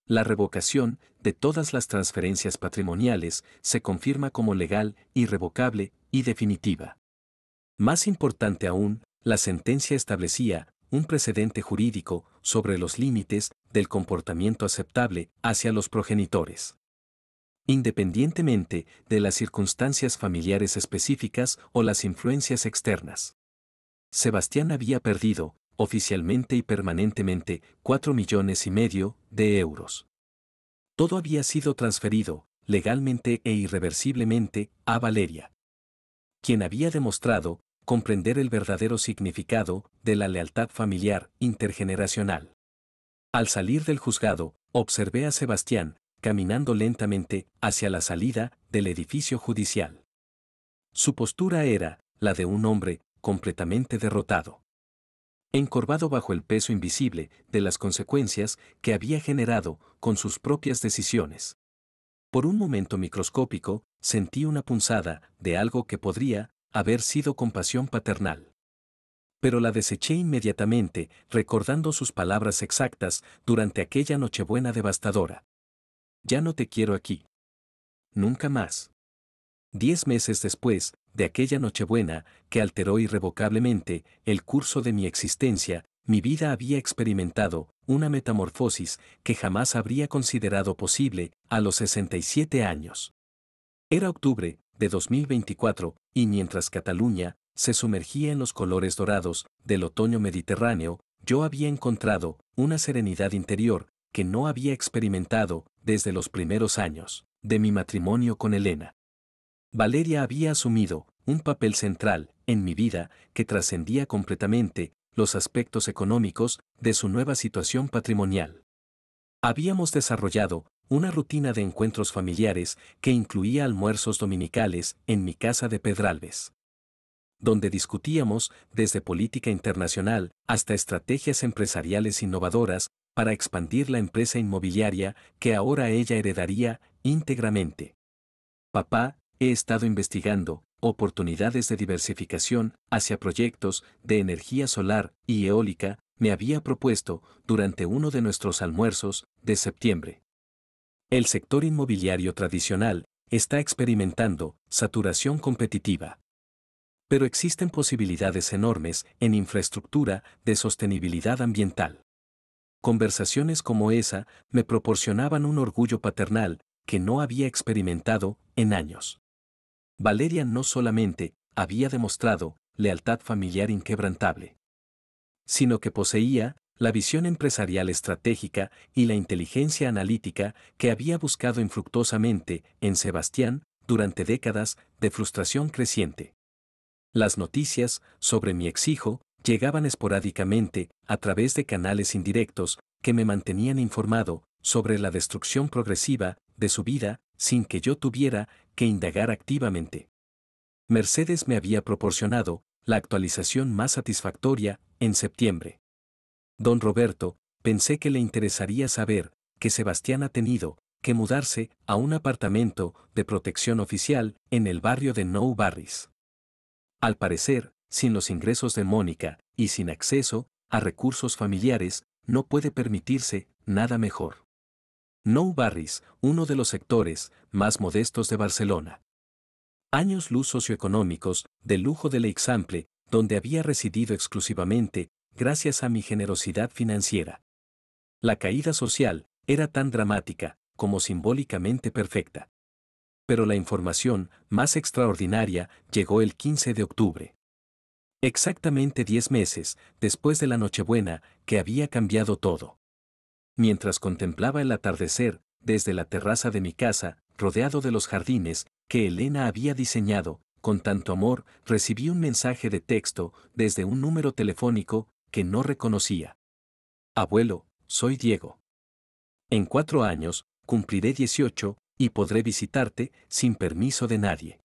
La revocación de todas las transferencias patrimoniales se confirma como legal, irrevocable y definitiva. Más importante aún, la sentencia establecía un precedente jurídico sobre los límites del comportamiento aceptable hacia los progenitores. Independientemente de las circunstancias familiares específicas o las influencias externas. Sebastián había perdido, oficialmente y permanentemente, 4,5 millones de euros. Todo había sido transferido, legalmente e irreversiblemente, a Valeria, quien había demostrado comprender el verdadero significado de la lealtad familiar intergeneracional. Al salir del juzgado, observé a Sebastián caminando lentamente hacia la salida del edificio judicial. Su postura era la de un hombre completamente derrotado. Encorvado bajo el peso invisible de las consecuencias que había generado con sus propias decisiones. Por un momento microscópico, sentí una punzada de algo que podría haber sido compasión paternal. Pero la deseché inmediatamente, recordando sus palabras exactas durante aquella Nochebuena devastadora. Ya no te quiero aquí. Nunca más. 10 meses después de aquella Nochebuena, que alteró irrevocablemente el curso de mi existencia, mi vida había experimentado una metamorfosis que jamás habría considerado posible a los 67 años. Era octubre de 2024, y mientras Cataluña se sumergía en los colores dorados del otoño mediterráneo, yo había encontrado una serenidad interior que no había experimentado desde los primeros años de mi matrimonio con Elena. Valeria había asumido un papel central en mi vida que trascendía completamente los aspectos económicos de su nueva situación patrimonial. Habíamos desarrollado una rutina de encuentros familiares que incluía almuerzos dominicales en mi casa de Pedralbes, donde discutíamos desde política internacional hasta estrategias empresariales innovadoras para expandir la empresa inmobiliaria que ahora ella heredaría íntegramente. Papá, he estado investigando oportunidades de diversificación hacia proyectos de energía solar y eólica, me había propuesto durante uno de nuestros almuerzos de septiembre. El sector inmobiliario tradicional está experimentando saturación competitiva. Pero existen posibilidades enormes en infraestructura de sostenibilidad ambiental. Conversaciones como esa me proporcionaban un orgullo paternal que no había experimentado en años. Valeria no solamente había demostrado lealtad familiar inquebrantable, sino que poseía la visión empresarial estratégica y la inteligencia analítica que había buscado infructuosamente en Sebastián durante décadas de frustración creciente. Las noticias sobre mi ex-hijo llegaban esporádicamente a través de canales indirectos que me mantenían informado sobre la destrucción progresiva de su vida sin que yo tuviera que indagar activamente. Mercedes me había proporcionado la actualización más satisfactoria en septiembre. Don Roberto, pensé que le interesaría saber que Sebastián ha tenido que mudarse a un apartamento de protección oficial en el barrio de Nou Barris. Al parecer, sin los ingresos de Mónica y sin acceso a recursos familiares, no puede permitirse nada mejor. Nou Barris, uno de los sectores más modestos de Barcelona. Años luz socioeconómicos del lujo de l'Eixample, donde había residido exclusivamente gracias a mi generosidad financiera. La caída social era tan dramática como simbólicamente perfecta. Pero la información más extraordinaria llegó el 15 de octubre. Exactamente 10 meses después de la Nochebuena que había cambiado todo. Mientras contemplaba el atardecer desde la terraza de mi casa, rodeado de los jardines que Elena había diseñado, con tanto amor, recibí un mensaje de texto desde un número telefónico que no reconocía. Abuelo, soy Diego. En 4 años, cumpliré 18 y podré visitarte sin permiso de nadie.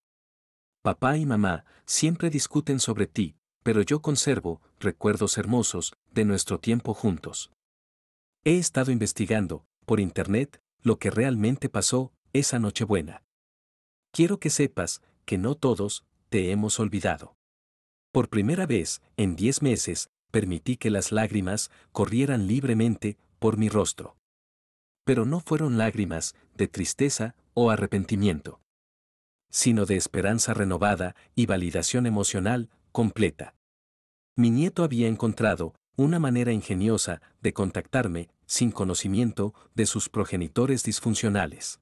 Papá y mamá siempre discuten sobre ti, pero yo conservo recuerdos hermosos de nuestro tiempo juntos. He estado investigando, por internet, lo que realmente pasó esa Nochebuena. Quiero que sepas que no todos te hemos olvidado. Por primera vez, en 10 meses, permití que las lágrimas corrieran libremente por mi rostro. Pero no fueron lágrimas de tristeza o arrepentimiento, sino de esperanza renovada y validación emocional completa. Mi nieto había encontrado una manera ingeniosa de contactarme sin conocimiento de sus progenitores disfuncionales.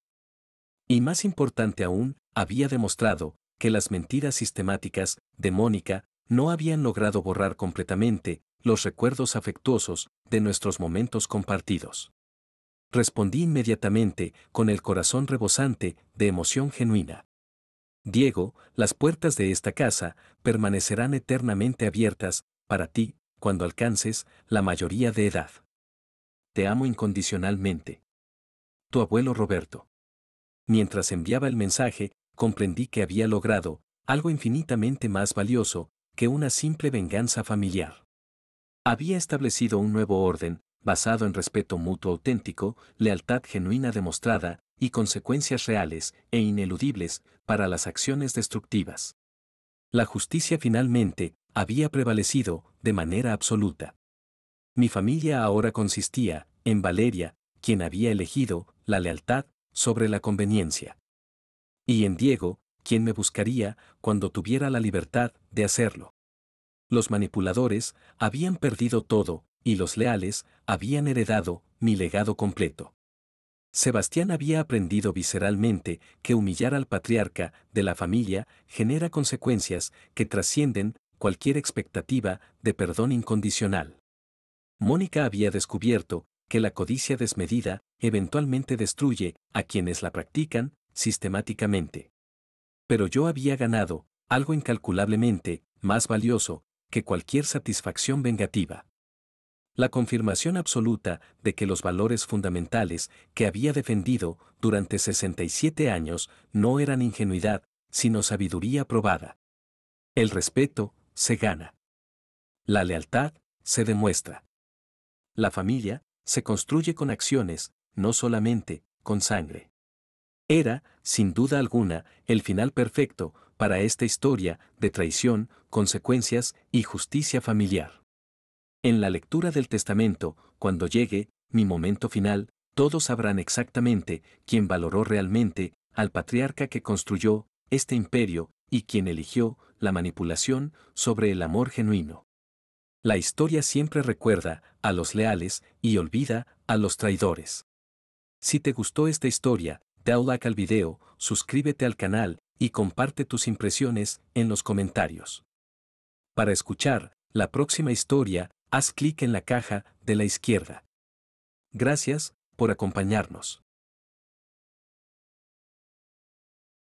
Y más importante aún, había demostrado que las mentiras sistemáticas de Mónica no habían logrado borrar completamente los recuerdos afectuosos de nuestros momentos compartidos. Respondí inmediatamente con el corazón rebosante de emoción genuina. Diego, las puertas de esta casa permanecerán eternamente abiertas para ti cuando alcances la mayoría de edad. Te amo incondicionalmente. Tu abuelo Roberto. Mientras enviaba el mensaje, comprendí que había logrado algo infinitamente más valioso que una simple venganza familiar. Había establecido un nuevo orden basado en respeto mutuo auténtico, lealtad genuina demostrada, y consecuencias reales e ineludibles para las acciones destructivas. La justicia finalmente había prevalecido de manera absoluta. Mi familia ahora consistía en Valeria, quien había elegido la lealtad sobre la conveniencia. Y en Diego, quien me buscaría cuando tuviera la libertad de hacerlo. Los manipuladores habían perdido todo, y los leales habían heredado mi legado completo. Sebastián había aprendido visceralmente que humillar al patriarca de la familia genera consecuencias que trascienden cualquier expectativa de perdón incondicional. Mónica había descubierto que la codicia desmedida eventualmente destruye a quienes la practican sistemáticamente. Pero yo había ganado algo incalculablemente más valioso que cualquier satisfacción vengativa. La confirmación absoluta de que los valores fundamentales que había defendido durante 67 años no eran ingenuidad, sino sabiduría probada. El respeto se gana. La lealtad se demuestra. La familia se construye con acciones, no solamente con sangre. Era, sin duda alguna, el final perfecto para esta historia de traición, consecuencias y justicia familiar. En la lectura del testamento, cuando llegue mi momento final, todos sabrán exactamente quién valoró realmente al patriarca que construyó este imperio y quien eligió la manipulación sobre el amor genuino. La historia siempre recuerda a los leales y olvida a los traidores. Si te gustó esta historia, da like al video, suscríbete al canal y comparte tus impresiones en los comentarios. Para escuchar la próxima historia, haz clic en la caja de la izquierda. Gracias por acompañarnos.